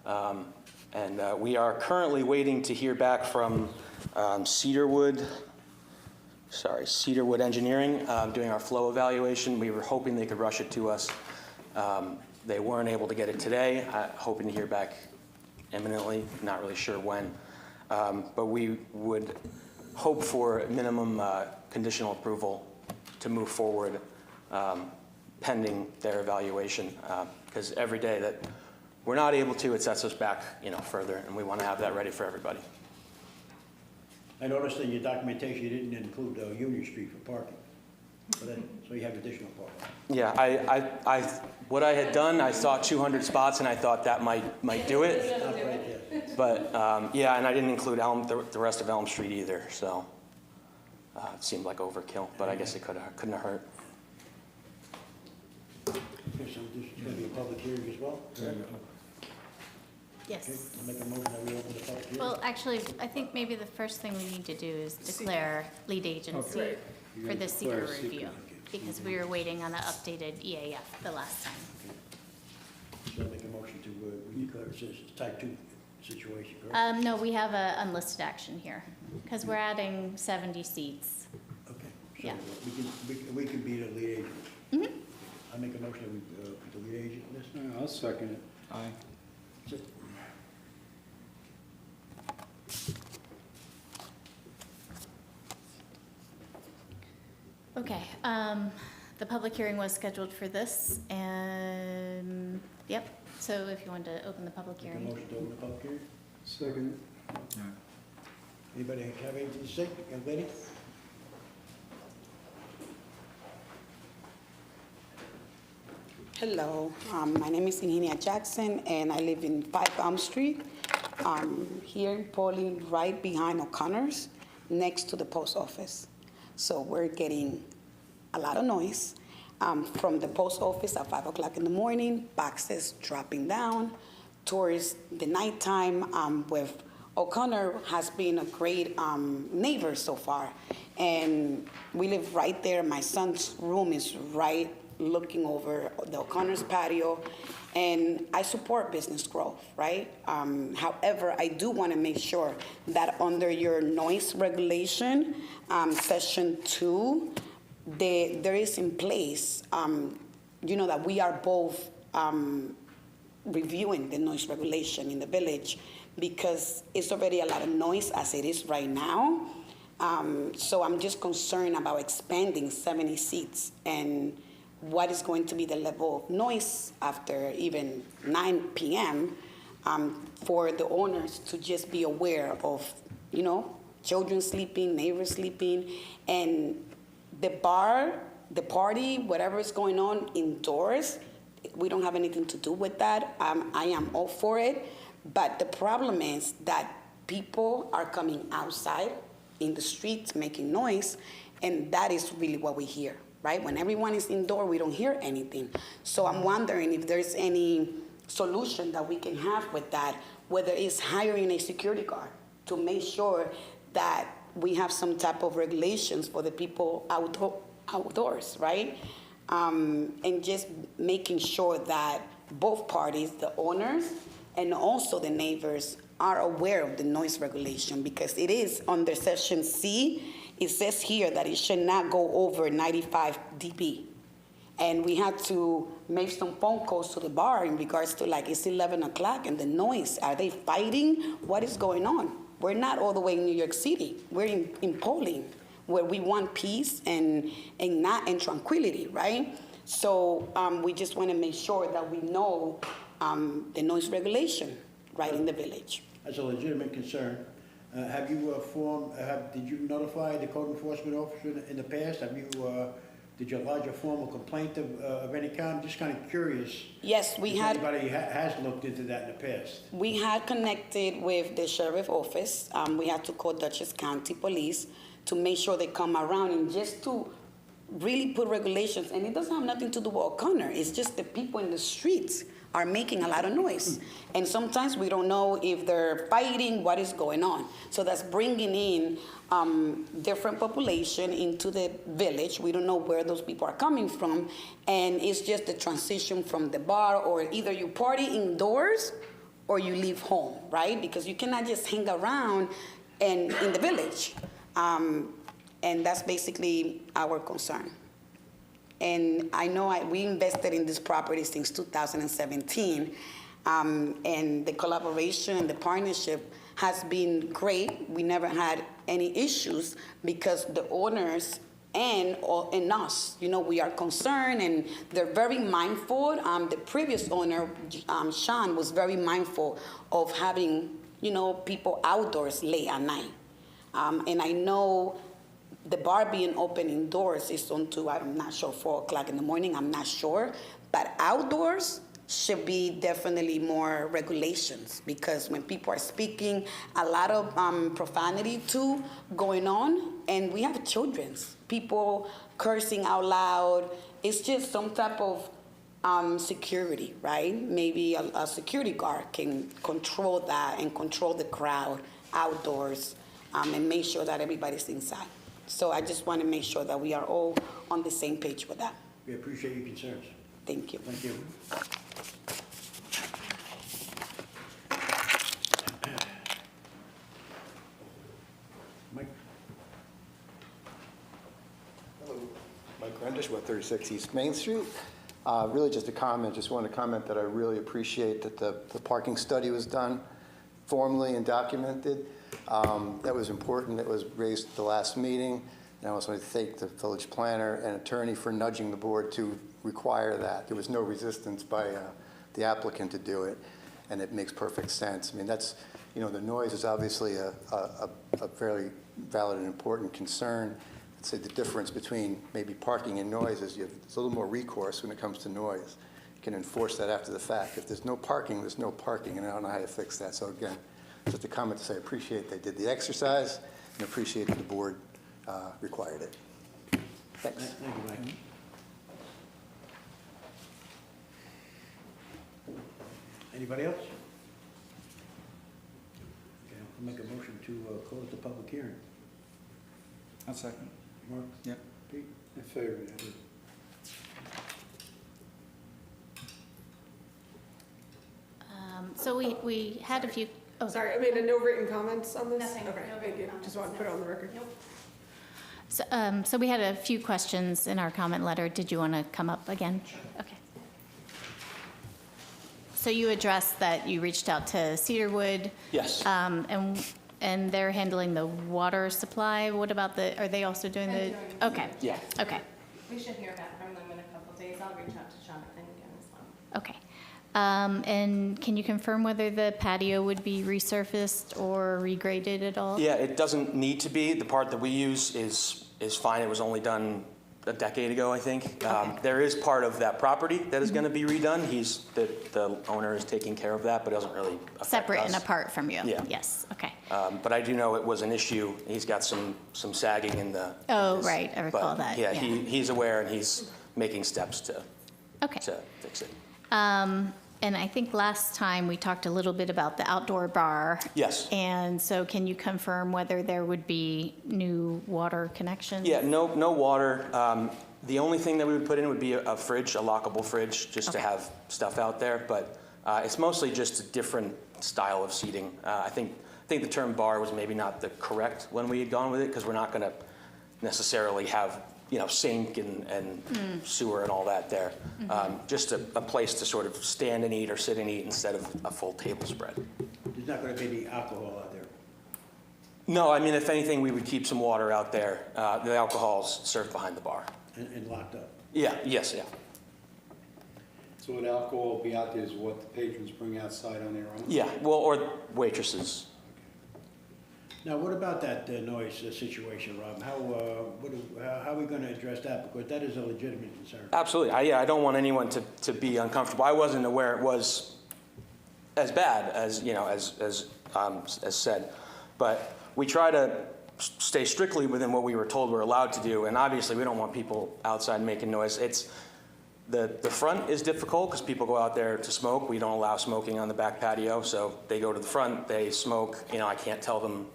And we are currently waiting to hear back from Cedarwood Engineering, doing our flow evaluation. We were hoping they could rush it to us. They weren't able to get it today. Hoping to hear back imminently, not really sure when. But we would hope for minimum conditional approval to move forward pending their evaluation. Because every day that we're not able to, it sets us back, further, and we want to have that ready for everybody. I noticed in your documentation you didn't include Union Street for parking. So you have additional parking. Yeah, I what I had done, I saw 200 spots, and I thought that might do it. Not right there. But yeah, and I didn't include the rest of Elm Street either, so it seemed like overkill. But I guess it couldn't have hurt. Okay, so this is going to be a public hearing as well? Okay, Yes. I'll make a motion that we open the public hearing. Well, actually, I think maybe the first thing we need to do is declare lead agency Okay. for the seeker Declare seeker, review, okay. because we were waiting on the updated EAF the last time. So I'll make a motion to declare it's a type 2 situation, correct? No, we have a unlisted action here, because we're adding 70 seats. Okay. So Yeah. we can be the lead agent. Mhm. I make a motion that we put the lead agent list. I'll second it. Aye. Okay, the public hearing was scheduled for this, and, yep, so if you wanted to open the public Make a hearing. motion to open the public hearing. Second. Anybody have anything to say? Young lady? Hello, my name is Ingenia Jackson, and I live in 5 Elm Street, here in Pauling, right behind O'Connor's, next to the post office. So we're getting a lot of noise from the post office at 5 o'clock in the morning, boxes dropping down, towards the nighttime, with O'Connor has been a great neighbor so far. And we live right there. My son's room is right looking over the O'Connor's patio. And I support business growth, right? However, I do want to make sure that under your noise regulation, section 2, there is in place, that we are both reviewing the noise regulation in the village, because it's already a lot of noise as it is right now. So I'm just concerned about expanding 70 seats and what is going to be the level of noise after even 9 p.m. For the owners to just be aware of, children sleeping, neighbors sleeping, and the bar, the party, whatever is going on indoors, we don't have anything to do with that. I am all for it. But the problem is that people are coming outside in the streets making noise, and that is really what we hear, right? When everyone is indoor, we don't hear anything. So I'm wondering if there's any solution that we can have with that, whether it's hiring a security guard to make sure that we have some type of regulations for the people outdoors, right? And just making sure that both parties, the owners and also the neighbors, are aware of the noise regulation, because it is under section C. It says here that it should not go over 95 dB. And we had to make some phone calls to the bar in regards to, like, it's 11 o'clock and the noise. Are they fighting? What is going on? We're not all the way in New York City. We're in Pauling, where we want peace and tranquility, right? So we just want to make sure that we know the noise regulation right in the village. That's a legitimate concern. Have you did you notify the code enforcement officer in the past? Did you lodge a formal complaint of any kind? I'm just kind of curious. Yes, we had. Anybody has looked into that in the past? We had connected with the sheriff office. We had to call Dutchess County Police to make sure they come around and just to really put regulations. And it doesn't have nothing to do with O'Connor. It's just the people in the streets are making a lot of noise. And sometimes we don't know if they're fighting, what is going on. So that's bringing in different population into the village. We don't know where those people are coming from. And it's just the transition from the bar, or either you party indoors or you leave home, right? Because you cannot just hang around in the village. And that's basically our concern. And I know we invested in this property since 2017, and the collaboration and the partnership has been great. We never had any issues because the owners and us, we are concerned, and they're very mindful. The previous owner, Sean, was very mindful of having, people outdoors late at night. And I know the bar being open indoors is until, I'm not sure, 4 o'clock in the morning, I'm not sure. But outdoors should be definitely more regulations, because when people are speaking, a lot of profanity too going on, and we have children, people cursing out loud. It's just some type of security, right? Maybe a security guard can control that and control the crowd outdoors, and make sure that everybody's inside. So I just want to make sure that we are all on the same page with that. We appreciate your concerns. Thank you. Thank you. Brendish, 136 East Main Street. Really just a comment, just want to comment that I really appreciate that the parking study was done formally and documented. That was important, that was raised at the last meeting. And I also want to thank the village planner and attorney for nudging the board to require that. There was no resistance by the applicant to do it, and it makes perfect sense. I mean, that's, you know, the noise is obviously a fairly valid and important concern. I'd say the difference between maybe parking and noise is there's a little more recourse when it comes to noise. You can enforce that after the fact. If there's no parking, there's no parking, and I don't know how to fix that. So again, just a comment to say I appreciate they did the exercise and appreciate that the board required it. Thanks. Thank you, Mike. Anybody else? Okay, I'll make a motion to close the public hearing. I'll second. Mark? Yep. Pete? In favor. So we had a few, oh, Sorry, I made no written comments on this? Nothing, Okay, no thank written you. comments, Just want to put it on the record. Nope. so we had a few questions in our comment letter. Did you want to come up again? Okay. So you addressed that you reached out to Cedarwood. Yes. And they're handling the water supply. What about are they also doing They're the? doing the- Okay. Yeah. Okay. We should hear back from them in a couple days. I'll reach out to Jonathan again as well. Okay. And can you confirm whether the patio would be resurfaced or regraded at all? Yeah, it doesn't need to be. The part that we use is fine. It was only done a decade ago, I think. There is part of that property that is going to be redone. The owner is taking care of that, but it doesn't really affect Separate us. and apart from you? Yeah. Yes, okay. But I do know it was an issue. He's got some sagging in the. Oh, in his- right, I recall but, that, Yeah, yeah. he's aware and he's making steps to Okay. fix it. And I think last time we talked a little bit about the outdoor bar. Yes. And so can you confirm whether there would be new water connections? Yeah, no water. The only thing that we would put in would be a fridge, a lockable fridge, just to Okay. have stuff out there. But it's mostly just a different style of seating. I think the term bar was maybe not the correct when we had gone with it, because we're not going to necessarily have, you know, sink and sewer and all that there. Just a place to sort of stand and eat or sit and eat instead of a full table spread. There's not going to be any alcohol out there. No, I mean, if anything, we would keep some water out there. The alcohol's served behind the bar. And locked up. Yeah, yes, yeah. So would alcohol be out there is what the patrons bring outside on their own? Yeah, well, or waitresses. Now, what about that noise situation, Rob? How are we going to address that? Because that is a legitimate concern. Absolutely. I don't want anyone to be uncomfortable. I wasn't aware it was as bad as, you know, as said. But we try to stay strictly within what we were told we're allowed to do. And obviously, we don't want people outside making noise. The front is difficult because people go out there to smoke. We don't allow smoking on the back patio. So they go to the front, they smoke. You know, I can't tell them.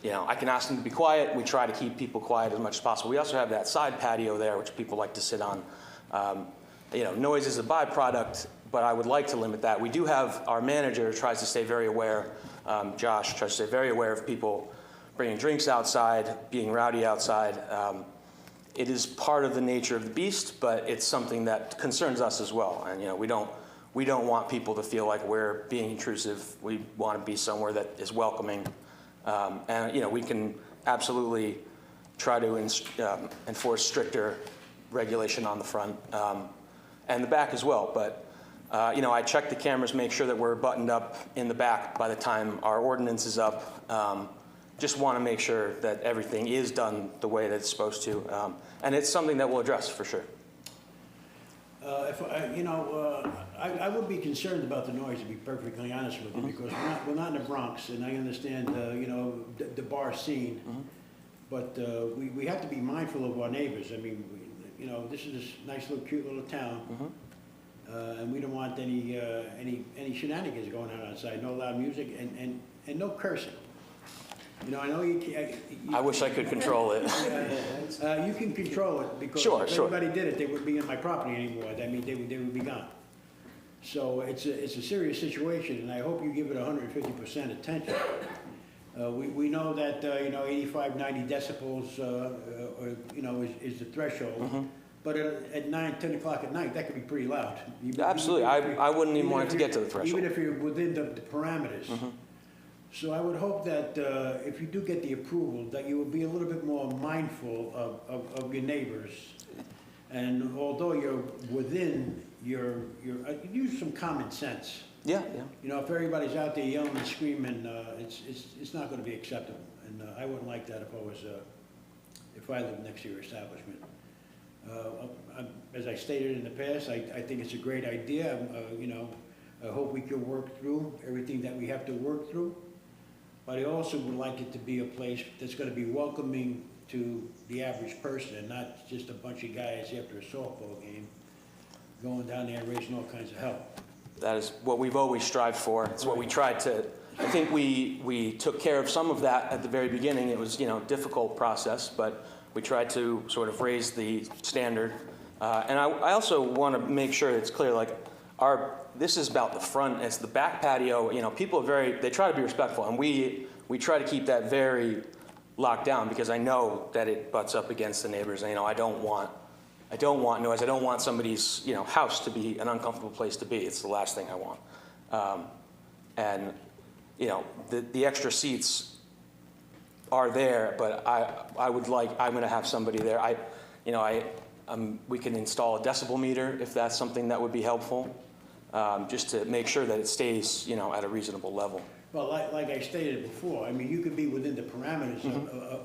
You know, I can ask them to be quiet. We try to keep people quiet as much as possible. We also have that side patio there, which people like to sit on. You know, noise is a byproduct, but I would like to limit that. We do have our manager tries to stay very aware. Josh tries to stay very aware of people bringing drinks outside, being rowdy outside. It is part of the nature of the beast, but it's something that concerns us as well. And you know, we don't want people to feel like we're being intrusive. We want to be somewhere that is welcoming. And you know, we can absolutely try to enforce stricter regulation on the front and the back as well. But you know, I check the cameras, make sure that we're buttoned up in the back by the time our ordinance is up. Just want to make sure that everything is done the way that it's supposed to, and it's something that we'll address for sure. I would be concerned about the noise, to be perfectly honest with you, because we're not in the Bronx, and I understand, you know, the bar scene, but we have to be mindful of our neighbors. I mean, you know, this is a nice little, cute little town, and we don't want any shenanigans going on outside. No loud music and no cursing. You know, I know you can't. I wish I could control it. You can control it because Sure, if sure. everybody did it, they wouldn't be in my property anymore. I mean, they would be gone. So it's a serious situation, and I hope you give it 150% attention. We know that, 85, 90 decibels, is the threshold. But at 9, 10 o'clock at night, that could be pretty loud. Absolutely. I wouldn't even want it to get to the threshold. Even if you're within the parameters. So I would hope that if you do get the approval, that you would be a little bit more mindful of your neighbors. And although you're within use some common sense. Yeah. If everybody's out there yelling and screaming, it's not gonna be acceptable. And I wouldn't like that if I lived next to your establishment. As I stated in the past, I think it's a great idea. I hope we can work through everything that we have to work through. But I also would like it to be a place that's gonna be welcoming to the average person, and not just a bunch of guys after a softball game going down there and raising all kinds of hell. That is what we've always strived for. It's what we tried to, I think we took care of some of that at the very beginning. It was, a difficult process, but we tried to sort of raise the standard. And I also want to make sure it's clear, this is about the front, it's the back patio. People they try to be respectful, and we try to keep that very locked down, because I know that it butts up against the neighbors. And, I don't want noise. I don't want somebody's, house to be an uncomfortable place to be. It's the last thing I want. And, the extra seats are there, but I'm going to have somebody there. We can install a decibel meter if that's something that would be helpful, just to make sure that it stays, at a reasonable level. Well, like I stated before, you could be within the parameters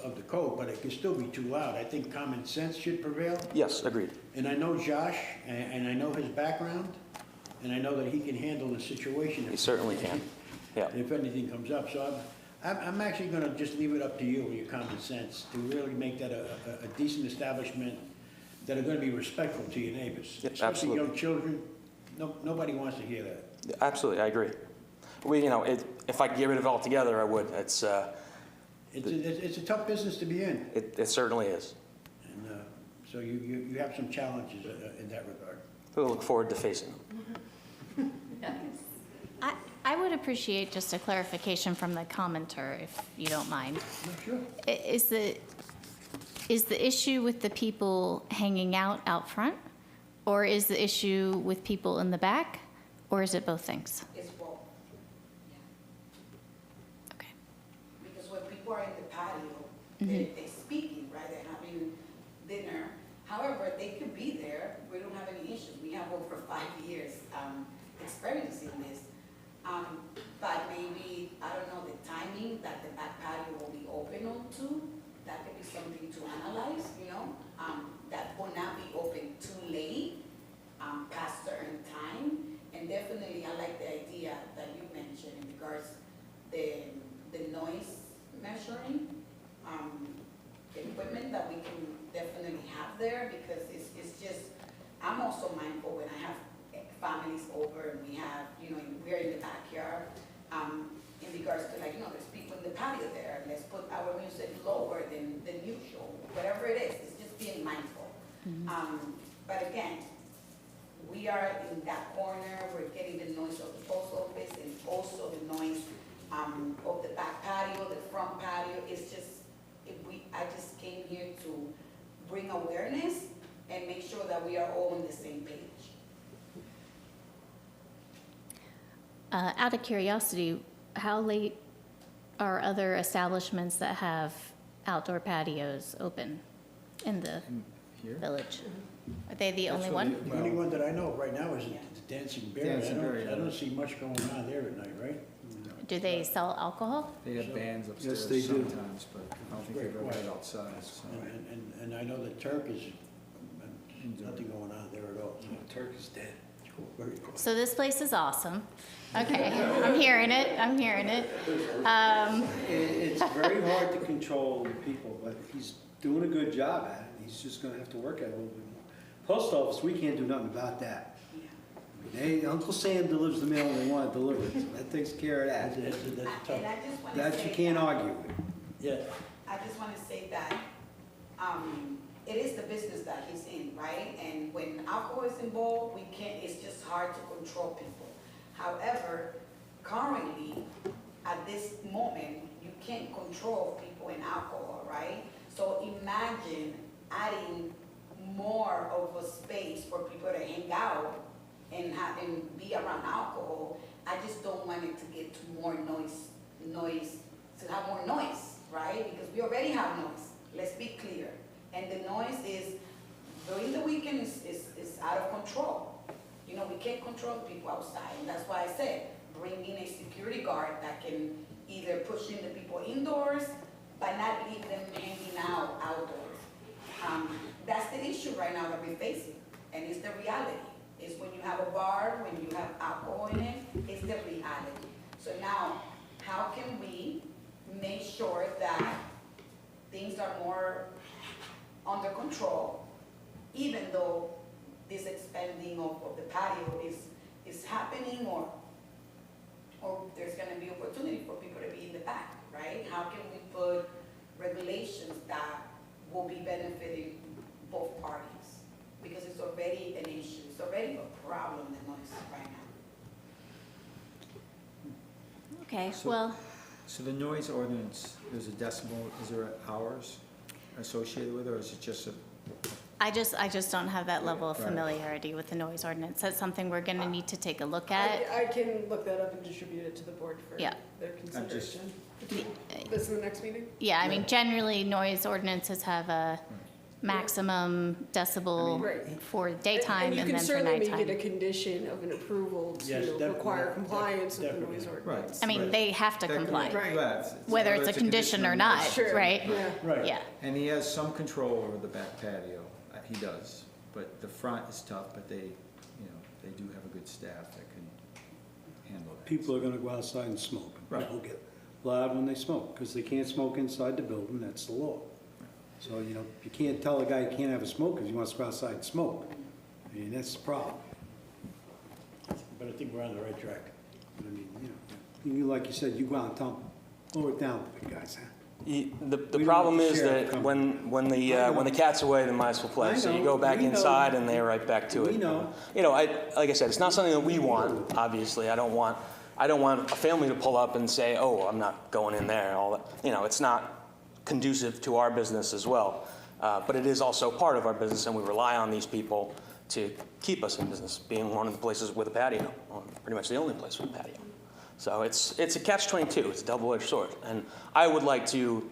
of the code, but it can still be too loud. I think common sense should prevail. Yes, agreed. And I know Josh, and I know his background, and I know that he can handle the situation. He certainly can. Yeah. If anything comes up. So I'm actually going to just leave it up to you and your common sense to really make that a decent establishment that are going to be respectful to your neighbors. Yep, especially absolutely. Young children. Nobody wants to hear that. Absolutely, I agree. If I could get rid of it altogether, I would. It's a tough business to be in. It certainly is. And so you have some challenges in that regard. We'll look forward to facing them. I would appreciate just a clarification from the commenter, if you don't mind. Sure. Is the issue with the people hanging out front, or is the issue with people in the back, or is it both things? It's both. Okay. Because when people are in the patio, Mhm. they're speaking, right? They're having dinner. However, they could be there. We don't have any issues. We have over 5 years experiencing this. But maybe, I don't know, the timing that the back patio will be open on to, that could be something to analyze, that will not be open too late, past certain time. And definitely, I like the idea that you mentioned in regards the noise measuring, equipment that we can definitely have there, because it's just, I'm also mindful when I have families over and we have, we're in the backyard, in regards to there's people in the patio there, let's put our music lower than usual, whatever it is, it's just being mindful. But again, we are in that corner, we're getting the noise of the post office and also the noise of the back patio, the front patio. It's just, I just came here to bring awareness and make sure that we are all on the same page. Out of curiosity, how late are other establishments that have outdoor patios open in the Here? village? Are they the only That's one? what The only one that I know right now is the Dancing Bear. Dancing Bear, yeah. I don't see much going on there at night, right? Do they sell alcohs? They have bands upstairs they do. sometimes, but I don't think they've ever had outside, so. And I know the Turk is, nothing going on there at all. Turk is dead. Very cool. So this place is awesome. Okay, I'm hearing it. It's very hard to control people, but he's doing a good job at it. He's just gonna have to work at it a little bit more. Post office, we can't do nothing about that. Uncle Sam delivers the mail when they want it delivered, so that takes care of that. That's And tough. I just want to That say you can't argue with. Yeah. I just want to say that it is the business that he's in, right? And when alcohol is involved, it's just hard to control people. However, currently, at this moment, you can't control people in alcohol, right? So imagine adding more of a space for people to hang out and be around alcohol. I just don't want it to get to more to have more noise, right? Because we already have noise, let's be clear. And the noise is, during the weekend is out of control. You know, we can't control people outside, and that's why I said, bring in a security guard that can either push in the people indoors, but not leave them hanging out outdoors. That's the issue right now that we're facing, and it's the reality. Is when you have a bar, when you have alcohol in it, it's the reality. So now, how can we make sure that things are more under control, even though this expanding of the patio is happening, or there's gonna be opportunity for people to be in the back, right? How can we put regulations that will be benefiting both parties? Because it's already an issue, it's already a problem, the noise right now. Okay, So- well, So the noise ordinance, there's a decibel, is there hours associated with it, or is it just a, I just don't have that level of Right. familiarity with the noise ordinance. That's something we're gonna need to take a look at. I can look that up and distribute it to the board for Yeah. their consideration. The- This is the next meeting? Yeah, I mean, generally, noise ordinances have a maximum decibel Right. for daytime and then for you can certainly make it a nighttime. condition of an approval Yes, to definitely. require compliance with the Definitely. noise right? ordinance. I mean, right. they have to That could- comply, Right. Right. whether it's a condition or not, Sure, right? yeah. Right. Yeah, And he has some control over the back patio, he does, but the front is tough, but they, they do have a good staff that can handle that. People are gonna go outside and smoke. Right. People get loud when they smoke, because they can't smoke inside the building, that's the law. So, you can't tell a guy he can't have a smoke if he wants to go outside and smoke. I mean, that's the problem. But I think we're on the right track. But I mean, like you said, you go out and tell them, lower it down, big guys, huh? The don't problem want the is sheriff that coming. when I know. the cat's away, the mice will play. I So you know, go back we know. inside and they're right back to it. We know. Like I said, it's not something that we want. Obviously, I don't want a family to pull up and say, "Oh, I'm not going in there." All that. It's not conducive to our business as well. But it is also part of our business, and we rely on these people to keep us in business, being one of the places with a patio, or pretty much the only place with a patio. So it's a catch-22. It's a double-edged sword, and I would like to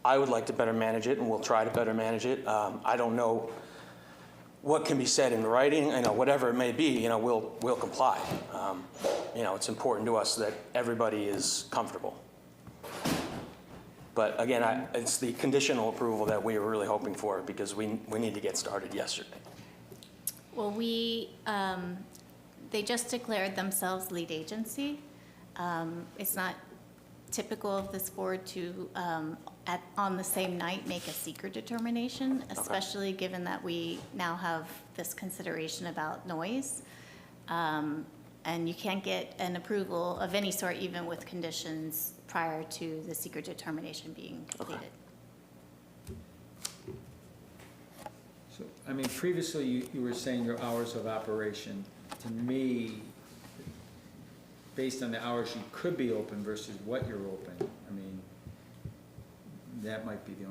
better manage it, and we'll try to better manage it. I don't know what can be said in writing. Whatever it may be, we'll comply. It's important to us that everybody is comfortable. But again, it's the conditional approval that we were really hoping for, because we need to get started yesterday. well, they just declared themselves lead agency. It's not typical of this board to, on the same night, make a secret determination, especially given that we now have this consideration about noise. And you can't get an approval of any sort, even with conditions, prior to the secret determination being completed. So, previously, you were saying your hours of operation. To me, based on the hours you could be open versus what you're open, that might be the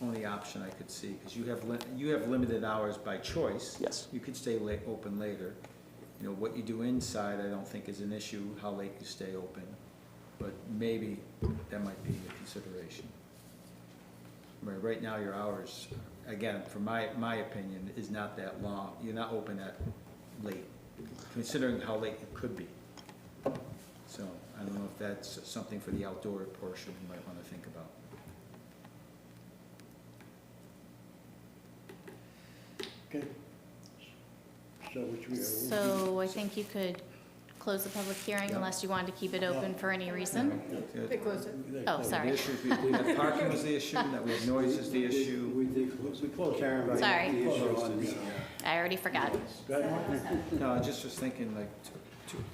only option I could see, because you have limited hours by choice. Yes. You could stay open later. What you do inside, I don't think is an issue, how late you stay open, but maybe that might be a consideration. Right now, your hours, again, from my opinion, is not that long. You're not open that late, considering how late it could be. So I don't know if that's something for the outdoor portion you might want to think about. Okay. So I think you could close the public hearing unless you wanted to keep it open for any reason. They closed it. Oh, The sorry. issues, we had parking was the issue, that we had noise is the issue. We closed Karen. Sorry. The issue on the, I already forgot. No, I just was thinking,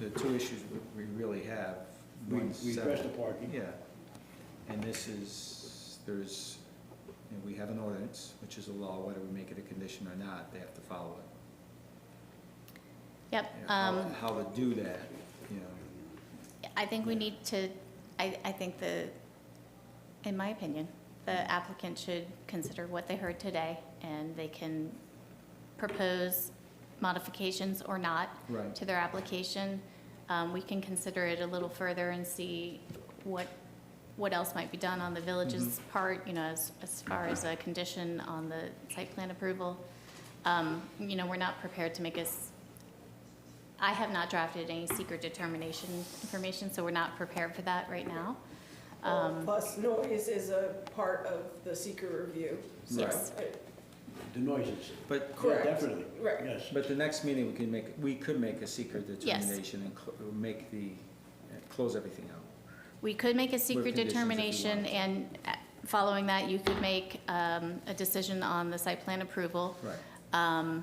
the two issues we really have. We one's addressed separate. the parking. Yeah, and we have an ordinance, which is a law, whether we make it a condition or not, they have to follow it. Yep. How to do that, I think we need to, I think the In my opinion, the applicant should consider what they heard today, and they can propose modifications or not Right. to their application. We can consider it a little further and see what else might be done on the village's part, you know, as far as a condition on the site plan approval. You know, we're not prepared to make I have not drafted any secret determination information, so we're not prepared for that right now. Plus noise is a part of the seeker review. So Yes. The noises. But, Correct. Definitely, Right. yes. but the next meeting, we could make a secret Yes. determination and close everything out. We could make a secret conditions if you determination, want. and following that, you could make a decision on the site plan approval. Right.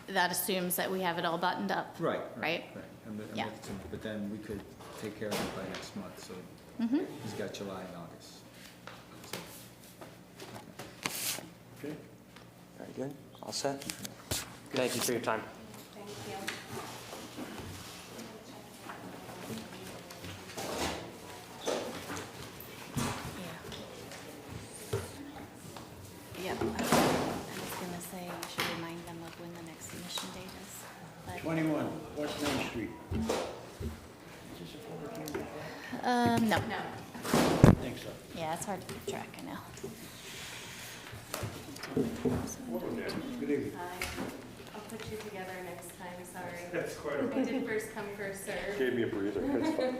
That assumes that we have it all buttoned up. Right. Right? Yeah. But then we could take care of it by next month, so Mhm. he's got July and August. So, Okay. Very good. All set? Thank you for your time. Thank you. Yeah. I was gonna say, you should remind them of when the next submission date is. but- 21 West Main Street. No. No. Think so. Yeah, it's hard to keep track, I know. Good evening. Hi. I'll put you together next time, sorry. That's quite I did first come, first served. Gave me a breather, that's fine.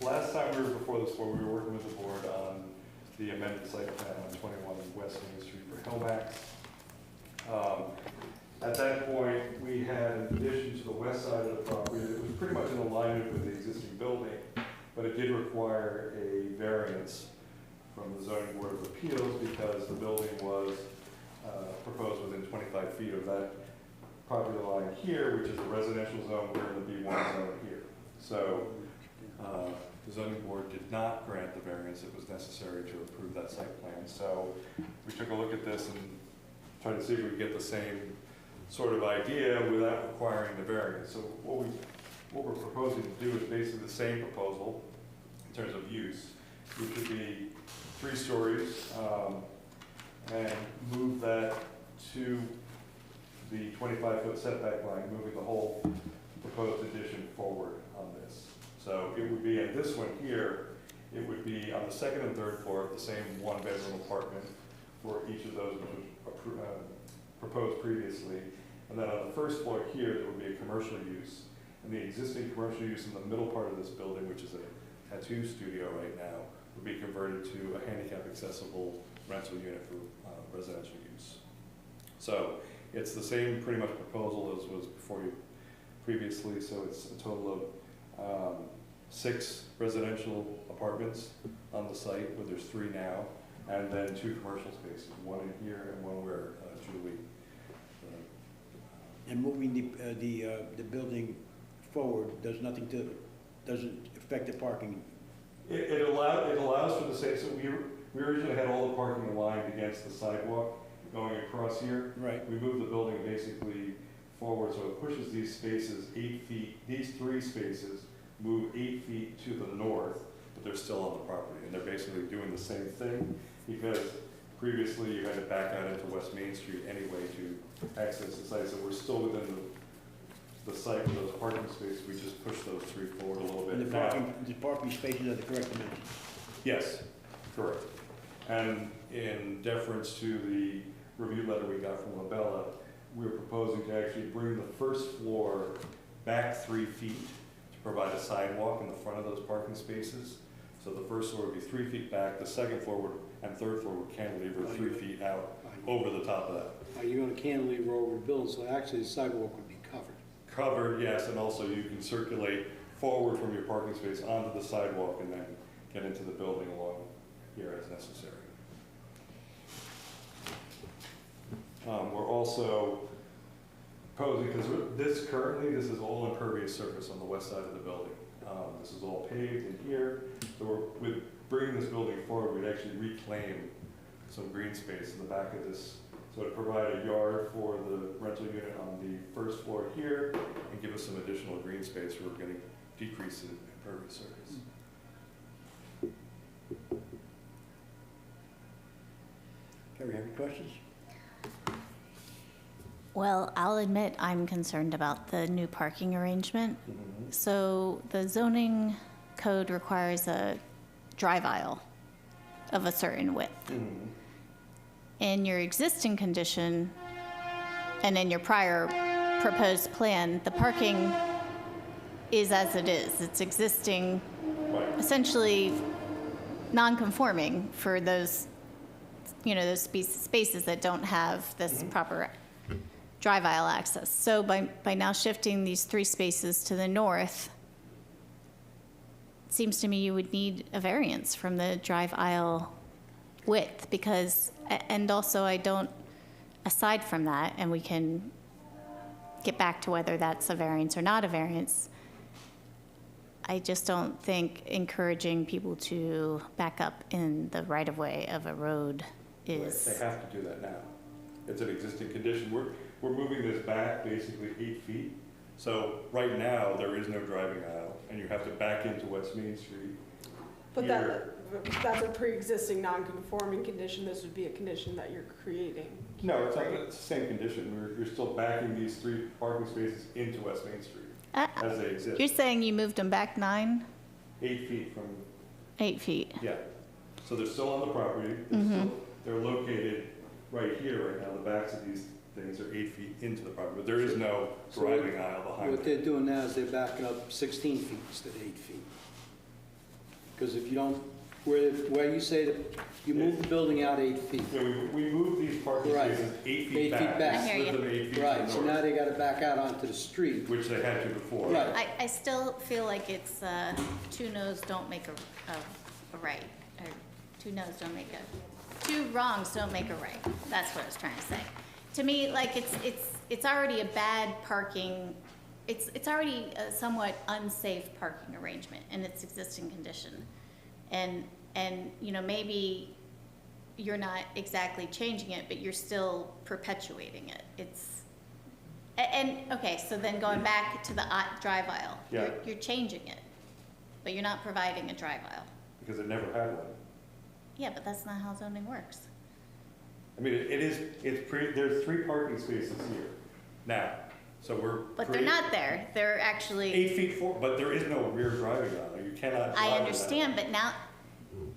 Last time we were before this board, we were working with the board on the amended site plan on 21 West Main Street for Hillmax. At that point, we had an addition to the west side of the property that was pretty much in alignment with the existing building, but it did require a variance from the zoning board of appeals because the building was proposed within 25 feet of that property line here, which is a residential zone, we're in the B1 zone here. So the zoning board did not grant the variance that was necessary to approve that site plan. So we took a look at this and tried to see if we could get the same sort of idea without requiring the variance. So what we're proposing to do is basically the same proposal in terms of use, which would be 3 stories, and move that to the 25-foot setback line, moving the whole proposed addition forward on this. So it would be, at this one here, it would be on the 2nd and 3rd floor of the same 1-bedroom apartment for each of those which was proposed previously. And then on the 1st floor here, there would be a commercial use. And the existing commercial use in the middle part of this building, which is a tattoo studio right now, would be converted to a handicap accessible rental unit for residential use. So it's the same pretty much proposal as was before you previously, so it's a total of 6 residential apartments on the site, where there's 3 now, and then 2 commercial spaces, 1 in here and 1 where Julie. And moving the building forward doesn't affect the parking. It allows for the same, so we originally had all the parking aligned against the sidewalk going across here. Right. We moved the building basically forward, so it pushes these spaces 8 feet, these 3 spaces move 8 feet to the north, but they're still on the property, and they're basically doing the same thing, because previously you had to back out into West Main Street anyway to access the site, so we're still within the site with those parking spaces, we just push those 3 forward a little bit. And Now- the parking spaces are the correct dimensions. Yes, correct. And in deference to the review letter we got from Labella, we're proposing to actually bring the 1st floor back 3 feet to provide a sidewalk in the front of those parking spaces. So the 1st floor would be 3 feet back, the 2nd floor and 3rd floor would cantilever 3 feet out over the top of that. Are you going to cantilever over the building, so actually the sidewalk would be covered? Covered, yes, and also you can circulate forward from your parking space onto the sidewalk and then get into the building along here as necessary. We're also proposing, because this is all impervious surface on the west side of the building. This is all paved in here, so with bringing this building forward, we'd actually reclaim some green space in the back of this. So to provide a yard for the rental unit on the 1st floor here and give us some additional green space, we're going to decrease impervious surface. Carrie, have any questions? Well, I'll admit I'm concerned about the new parking arrangement. So the zoning code requires a drive aisle of a certain width. In your existing condition and in your prior proposed plan, the parking is as it is. It's existing, essentially non-conforming for those, those spaces that don't have this proper drive aisle access. So by now shifting these 3 spaces to the north, it seems to me you would need a variance from the drive aisle width because, and also aside from that, and we can get back to whether that's a variance or not a variance, I just don't think encouraging people to back up in the right-of-way of a road is... They have to do that now. It's an existing condition. We're moving this back basically 8 feet. So right now, there is no driving aisle, and you have to back into West Main Street. But Here. that's a pre-existing non-conforming condition, this would be a condition that you're creating. No, it's the same condition. You're still backing these 3 parking spaces into West Main Street as they exist. You're saying you moved them back 9? 8 feet from, 8 feet. yeah. So they're still on the property. They're located right here right now. The backs of these things are 8 feet into the property, but there is no driving aisle behind What it. they're doing now is they're backing up 16 feet instead of 8 feet. Because if you don't, where you say that you move the building out 8 feet. Yeah, we moved these parking Right. spaces 8 8 feet feet back. back. I hear Split them 8 feet to Right, the so north, now they gotta back out onto the street. which they had to before. Right. I still feel like it's 2 no's don't make a right, or 2 no's don't make a, 2 wrongs don't make a right. That's what I was trying to say. To me, like, it's already a bad parking, it's already a somewhat unsafe parking arrangement in its existing condition. And maybe you're not exactly changing it, but you're still perpetuating it. Okay, so then going back to the drive aisle. Yeah. You're changing it, but you're not providing a drive aisle. Because it never had one. Yeah, but that's not how zoning works. I mean, there's 3 parking spaces here now, so we're. But they're not there. They're actually, 8 feet forward, but there is no rear driving aisle. You cannot drive I in that. understand,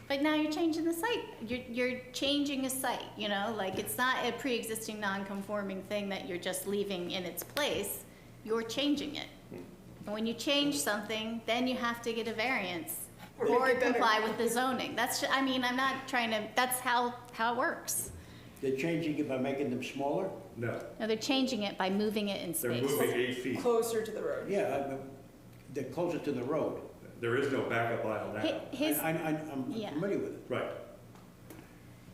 but now you're changing the site. You're changing a site, like it's not a pre-existing non-conforming thing that you're just leaving in its place. You're changing it. And when you change something, then you have to get a variance Or or make it better. comply with the zoning. I'm not trying to, that's how it works. They're changing it by making them smaller? No, No, they're changing it by moving it in they're space. moving 8 feet. Closer to the road. Yeah, they're closer to the road. There is no backup aisle now. His, I'm Yeah. familiar with it. Right.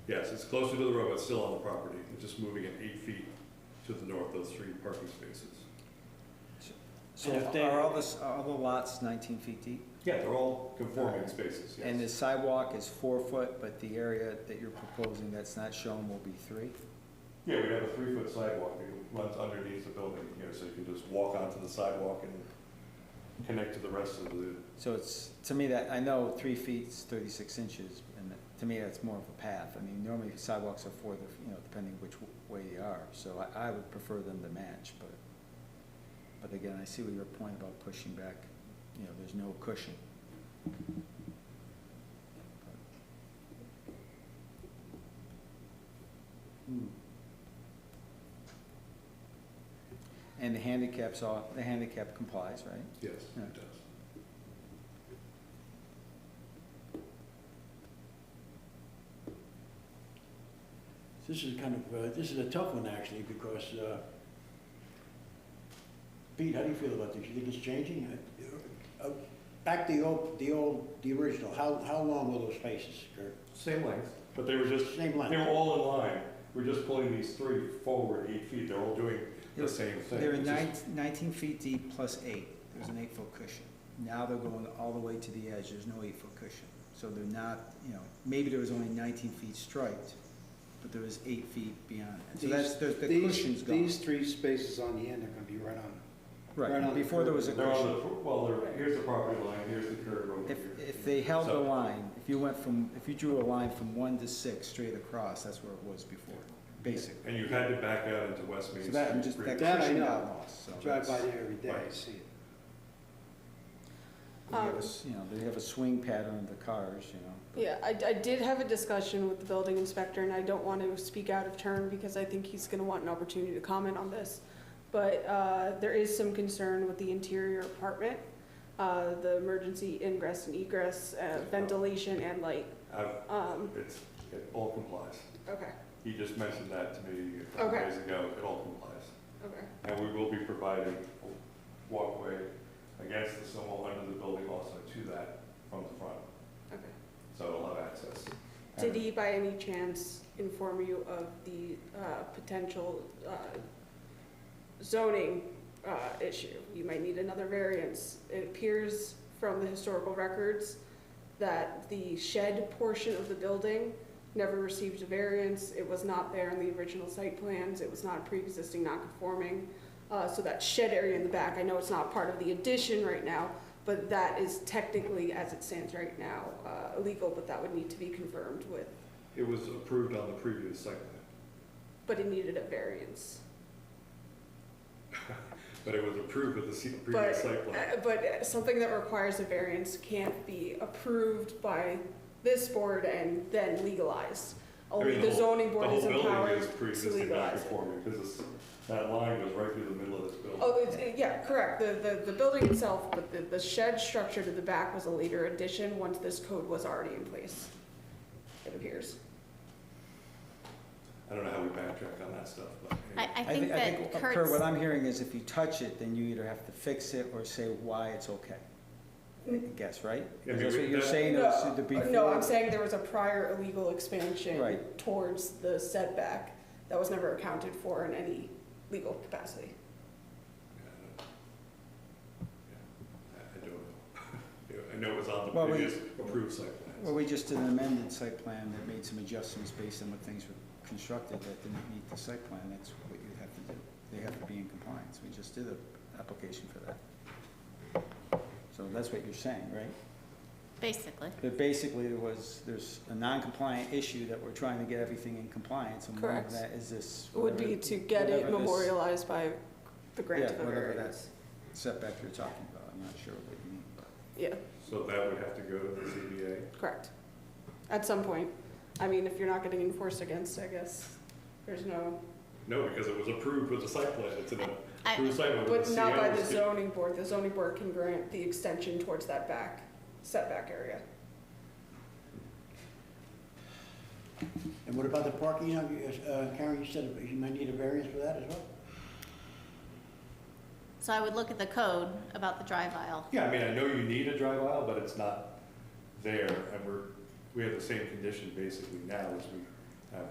Yes, it's closer to the road, but still on the property. It's just moving it 8 feet to the north, those 3 parking spaces. So And if they- are all the lots 19 feet deep? Yeah, they're all conforming spaces, yes. And the sidewalk is 4 foot, but the area that you're proposing that's not shown will be 3? Yeah, we have a 3-foot sidewalk that runs underneath the building here, so you can just walk onto the sidewalk and connect to the rest of the, So it's, to me, that, I know 3 feet is 36 inches, and to me, that's more of a path. I mean, normally sidewalks are further, depending which way you are, so I would prefer them to match, but again, I see what your point about pushing back, there's no cushion. And the handicap complies, right? yes, Yeah. it does. This is this is a tough one actually, because, Pete, how do you feel about this? You think it's changing? Back to the original, how long were those spaces, Kurt? Same length, but they were just, Same length. they were all in line. We're just pulling these 3 forward 8 feet. They're all doing the same thing. They were It's just- 19 feet deep plus 8. There's an 8-foot cushion. Now they're going all the way to the edge. There's no 8-foot cushion. So they're not, maybe there was only 19 feet striped, but there was 8 feet beyond it. So the cushion's gone. These 3 spaces on the end are gonna be right on Right on Right, the before there was a They're on curb. the, well, here's the property line, here's the curb over here. If they held the So- line, if you drew a line from 1 to 6 straight across, that's where it was before, basically. And you had to back out into West Main So Street. that, I'm just, that That I cushion know. got lost, so. Drive by that's- there every day, I Right. see it. They have a you know, they have a swing pattern of the cars, you know. Yeah, I did have a discussion with the building inspector, and I don't want to speak out of turn because I think he's gonna want an opportunity to comment on this. But, there is some concern with the interior apartment, the emergency ingress and egress, ventilation and light. It all complies. Okay, He just mentioned that to me a couple Okay. days ago, it all complies. okay. And we will be providing a walkway against the stone wall under the building also to that from the front, Okay. so it'll have access. Did he by any chance inform you of the potential zoning issue? You might need another variance. It appears from the historical records that the shed portion of the building never received a variance. It was not there in the original site plans. It was not pre-existing non-conforming. So that shed area in the back, I know it's not part of the addition right now, but that is technically, as it stands right now, illegal, but that would need to be confirmed with, It was approved on the previous site plan, but it needed a variance. but it was approved with the But, previous site plan. but something that requires a variance can't be approved by this board and then legalized. I Only mean, the zoning board is The whole building empowered is to pre-existing legalize it. non-conforming, because that line goes right through the middle of this building. Oh, yeah, correct. The building itself, but the shed structure to the back was a later addition once this code was already in place, it appears. I don't know how we backtrack on that stuff, but anyway. I think that Kurt, Kurt's, what I'm hearing is if you touch it, then you either have to fix it or say why it's okay. I guess, right? Yeah, I mean, That's what you're that- saying, No, there's the before. no, I'm saying there was a prior illegal expansion Right. towards the setback that was never accounted for in any legal capacity. I don't know. I know it was on the Well, we- previous approved site Well, plans. we just did an amended site plan that made some adjustments based on what things were constructed that didn't meet the site plan. That's what you have to do. They have to be in compliance. We just did an application for that. So that's what you're saying, right? basically. But basically, there's a non-compliant issue that we're trying to get everything in compliance, and one of Correct. that is this. Would be to get it whatever this memorialized by the grant Yeah, of a whatever variance. Setback you're talking about, I'm not sure what you mean, but. Yeah, So that would have to go to the ZBA. correct. At some point. I mean, if you're not getting enforced against, I guess, there's no, No, because it was approved with the site plan. It's an I- approved site plan. but with not by CO. the zoning board. The zoning board can grant the extension towards that back setback area. And what about the parking? Karen, you said you might need a variance for that as well? So I would look at the code about the drive aisle. Yeah, I mean, I know you need a drive aisle, but it's not there, and we have the same condition basically now as we have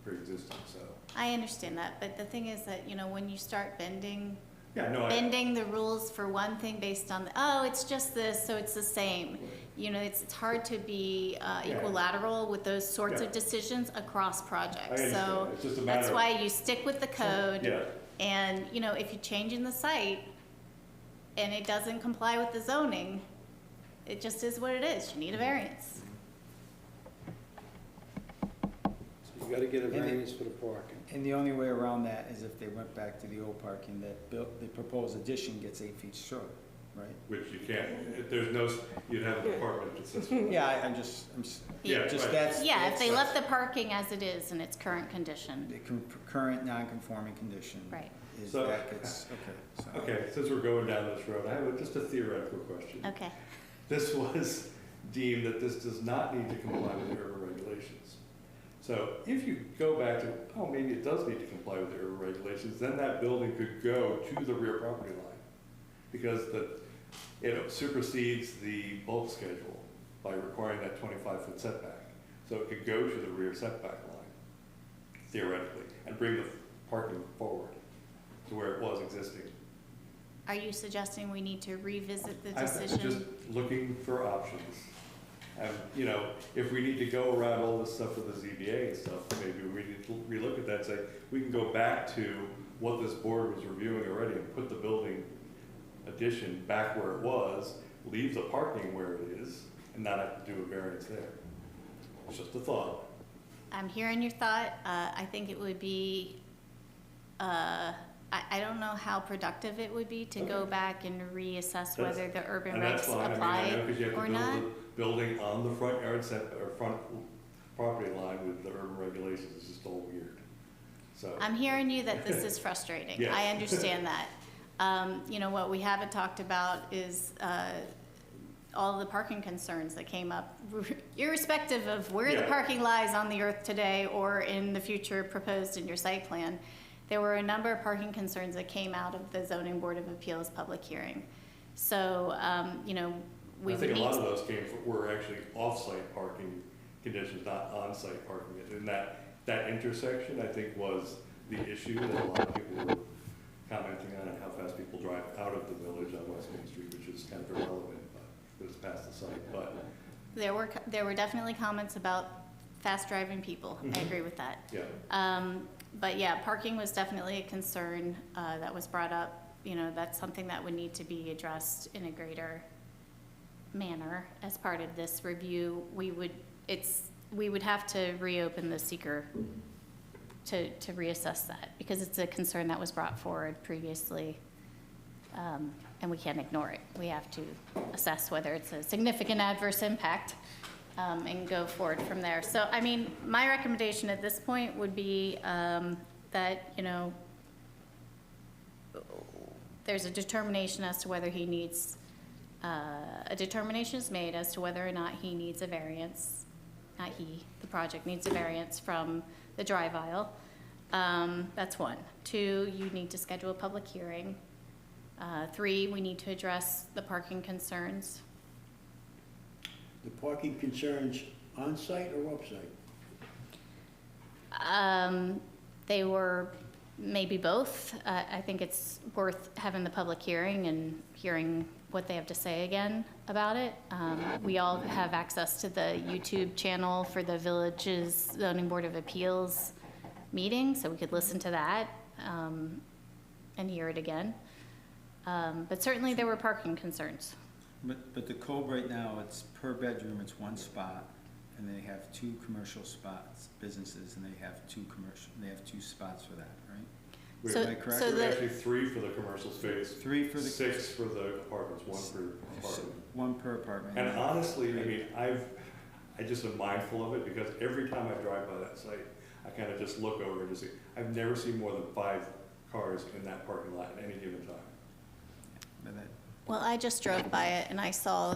pre-existing, so. I understand that, but the thing is that, you know, when you start bending Yeah, no, bending the rules for one thing based on, oh, it's just this, so it's the same. You know, it's hard to be equilateral with those sorts of Yeah. decisions across projects. I understand. So It's just a matter that's of- why you stick with the code. Yeah, And, you know, if you're changing the site and it doesn't comply with the zoning, it just is what it is. You need a variance. So you gotta get a variance for the parking. And the only way around that is if they went back to the old parking, that the proposed addition gets 8 feet short, right? which you can't, there's no, you'd have an apartment that sits. Yeah, I'm just, Yeah, just right. that's. Yeah, if they that's left the parking as it is in its current condition. The current non-conforming condition. Right. Is So- that gets, okay. So. Okay, since we're going down this road, I have just a theoretical question. Okay. This was deemed that this does not need to comply with the urban regulations. So if you go back to, oh, maybe it does need to comply with the urban regulations, then that building could go to the rear property line. Because it supersedes the bulk schedule by requiring that 25-foot setback. So it could go to the rear setback line, theoretically, and bring the parking forward to where it was existing. Are you suggesting we need to revisit the I'm just decision? looking for options. And, you know, if we need to go around all this stuff with the ZBA and stuff, maybe we need to relook at that and say, we can go back to what this board was reviewing already and put the building addition back where it was, leave the parking where it is, and not have to do a variance there. It's just a thought. I'm hearing your thought. I think it would be, I don't know how productive it would be to go back and reassess whether the urban And that's regs fine. apply I know, because you have or to not. build a building on the front yard set, or front property line with the urban regulations. It's just all weird. So. I'm hearing you that this is frustrating. Yeah. I understand that. You know, what we haven't talked about is all the parking concerns that came up, irrespective of where the Yeah. parking lies on the earth today or in the future proposed in your site plan. There were a number of parking concerns that came out of the Zoning Board of Appeals public hearing. So, you know, we I would think a need lot to. of those were actually off-site parking conditions, not on-site parking. And that intersection, I think, was the issue that a lot of people were commenting on, and how fast people drive out of the village on West Main Street, which is kind of irrelevant, but it's past the site. But There were definitely comments about fast driving people. I agree with that. yeah, But yeah, parking was definitely a concern that was brought up. You know, that's something that would need to be addressed in a greater manner as part of this review. We would have to reopen the seeker to reassess that, because it's a concern that was brought forward previously, and we can't ignore it. We have to assess whether it's a significant adverse impact, and go forward from there. So, I mean, my recommendation at this point would be that, you know, there's a determination as to whether he needs, a determination is made as to whether or not he needs a variance, not he, the project needs a variance from the drive aisle. That's one. 2, you need to schedule a public hearing. 3, we need to address the parking concerns. The parking concerns on-site or off-site? They were maybe both. I think it's worth having the public hearing and hearing what they have to say again about it. We all have access to the YouTube channel for the village's Zoning Board of Appeals meeting, so we could listen to that and hear it again. But certainly there were parking concerns. But the code right now, it's per bedroom, it's 1 spot, and they have 2 commercial spots, businesses, and they have 2 spots for that, right? So- Am I correct? so there were the- actually 3 for the commercial space, 3 for the. 6 for the apartments, 1 per apartment. 1 per apartment. And honestly, I mean, I just am mindful of it, because every time I drive by that site, I kind of just look over and just see, I've never seen more than 5 cars in that parking lot at any given time. And that- Well, I just drove by it and I saw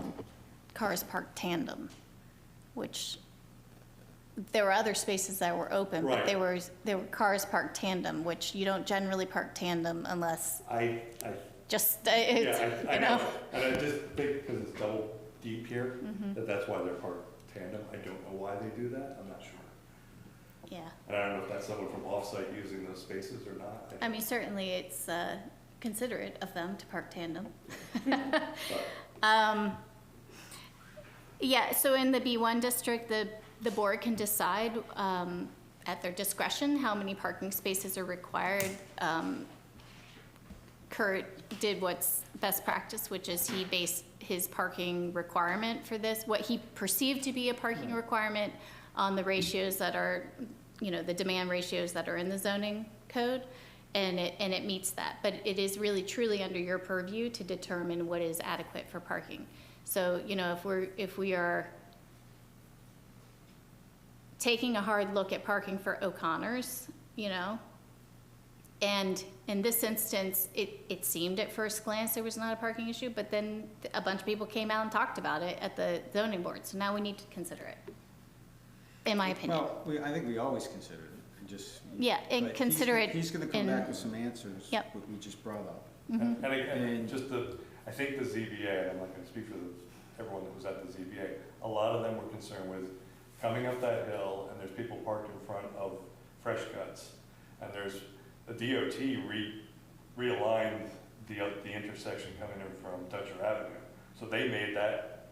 cars parked tandem, which there were other spaces that were open, but Right. there were cars parked tandem, which you don't generally park tandem unless I just, Yeah, it's, I you know, know. and I just think because it's double deep here, Mm-hmm. that's why they're parked tandem. I don't know why they do that, I'm not sure. Yeah, And I don't know if that's someone from offsite using those spaces or not. I mean, certainly it's considerate of them to park tandem. But Yeah, so in the B1 district, the board can decide at their discretion how many parking spaces are required. Kurt did what's best practice, which is he based his parking requirement for this, what he perceived to be a parking requirement, on the ratios that are, you know, the demand ratios that are in the zoning code, and it meets that. But it is really truly under your purview to determine what is adequate for parking. So, you know, if we are taking a hard look at parking for O'Connor's, you know, and in this instance, it seemed at first glance there was not a parking issue, but then a bunch of people came out and talked about it at the zoning board, so now we need to consider it, in my opinion. Well, I think we always consider it, and just. Yeah, and but consider it He's gonna come in- back with some answers. Yep. What we just brought up. And again, And- just I think the ZBA, and I'm not gonna speak for everyone that was at the ZBA, a lot of them were concerned with coming up that hill, and there's people parked in front of Fresh Cuts, and there's, the DOT realigned the intersection coming in from Dutcher Avenue. So they made that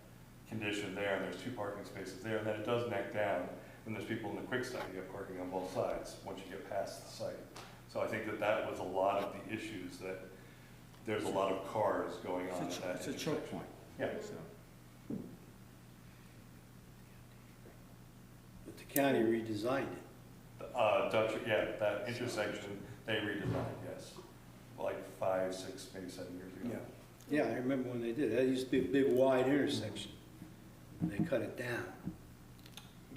condition there, and there's 2 parking spaces there, and then it does neck down, and there's people in the quick site, you have parking on both sides, once you get past the site. So I think that was a lot of the issues that there's a lot of cars going on at that It's a intersection. choke point. Yeah. So, But the county redesigned it. Dutch, yeah, that intersection, they redesigned, yes, like 5, 6, maybe 7 years ago. Yeah, I remember when they did. That used to be a big wide intersection. And they cut it down.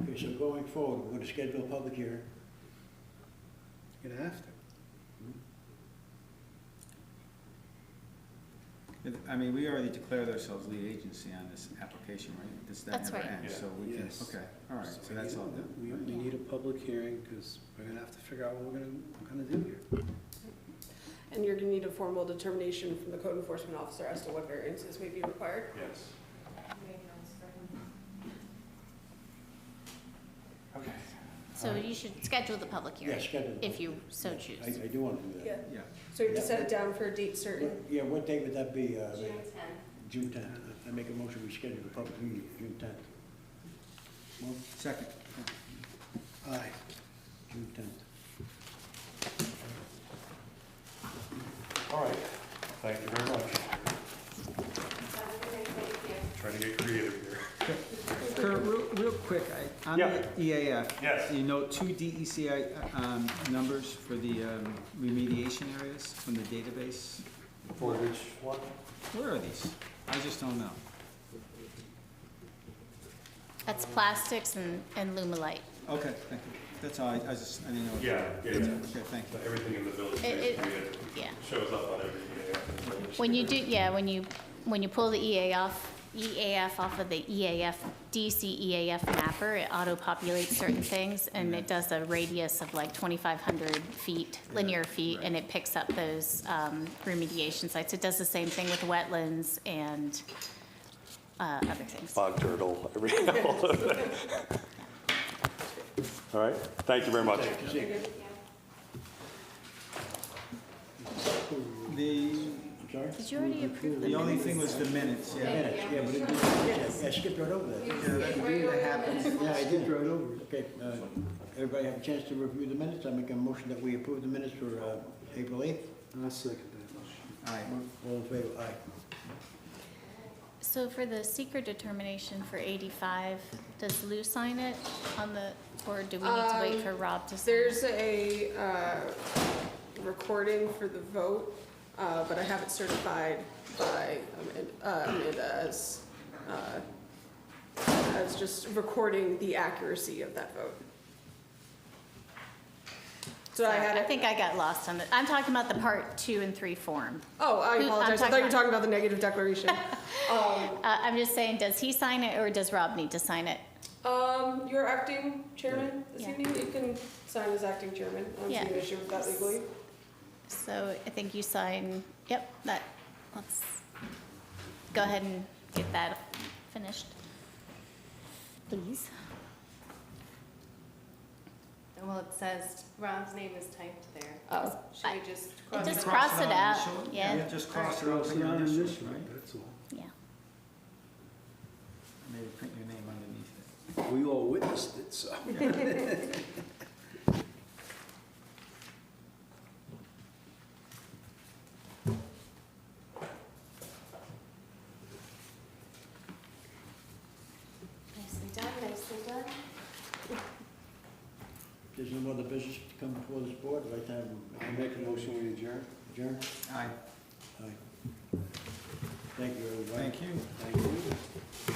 Okay, so going forward, we're going to schedule a public hearing. You're gonna have to. I mean, we already declared ourselves lead agency on this application, right? That That's never right. ends, Yeah. so we can, Yes. okay, all right, so that's all done. We need a public hearing because we're gonna have to figure out what we're gonna do here. And you're gonna need a formal determination from the code enforcement officer as to what variances may be required? Yes. Okay. So you should schedule the public hearing, Yeah, schedule the if you so choose. I do want to do Yeah, that. Yeah, so you have to set it down for a date certain? Yeah, what date would that be? June 10th. June 10th. I make a motion, we schedule the public meeting, June 10th. second. Aye. June 10th. All right, thank you very much. Trying to get creative here. Kurt, real quick, on Yeah. the EAF. Yes. You note 2 DECI numbers for the remediation areas from the database. For which one? Where are these? I just don't know. That's plastics and Lumilite. Okay, thank you. That's all, I just, I didn't know. Yeah, yeah, Okay, it's- thank you. Everything in the village It- basically Yeah. shows up on every, When you do, yeah, when you pull the EAF off of the DC EAF mapper, it auto-populates certain things, and it does a radius of like 2,500 feet, linear feet, and it picks up those remediation sites. It does the same thing with wetlands and other things. Bog turtle, everything else. All right, thank you very much. Sorry? Did you already approve The only thing was the minutes, yeah. Minutes, yeah, but I skipped right over that. That happens. Yeah, I did right over it. Okay, everybody have a chance to review the minutes? I make a motion that we approve the minutes for April 8th. I'll second that motion. Aye. All in favor? Aye. So for the secret determination for 85, does Lou sign it on the, or do we need to wait for Rob to sign? There's a recording for the vote, but I have it certified by Amanda as just recording the accuracy of that vote. So I had I it. think I got lost on the, I'm talking about the part 2 and 3 form. Oh, I I'm apologize. I talking thought you were about- talking about the negative declaration. I'm just saying, does he sign it or does Rob need to sign it? You're acting chairman this Yeah. evening. You can sign as acting chairman. I don't see an Yeah. issue with that legally. So I think you sign, yep, that, let's go ahead and get that finished. Please. Well, it says Rob's name is typed there. Oh. Should we just cross Just it cross it out, out, initial it. yeah, Just cross it out, Cross put it your out initials, initially, right? that's all. yeah. Maybe print your name underneath it. We all witnessed it, so. Nicely done, nicely done. If there's no other business to come before this board, I'd like to have I make a motion, we adjourn. adjourn. Aye. Aye. Thank you, everybody. Thank you. Thank you.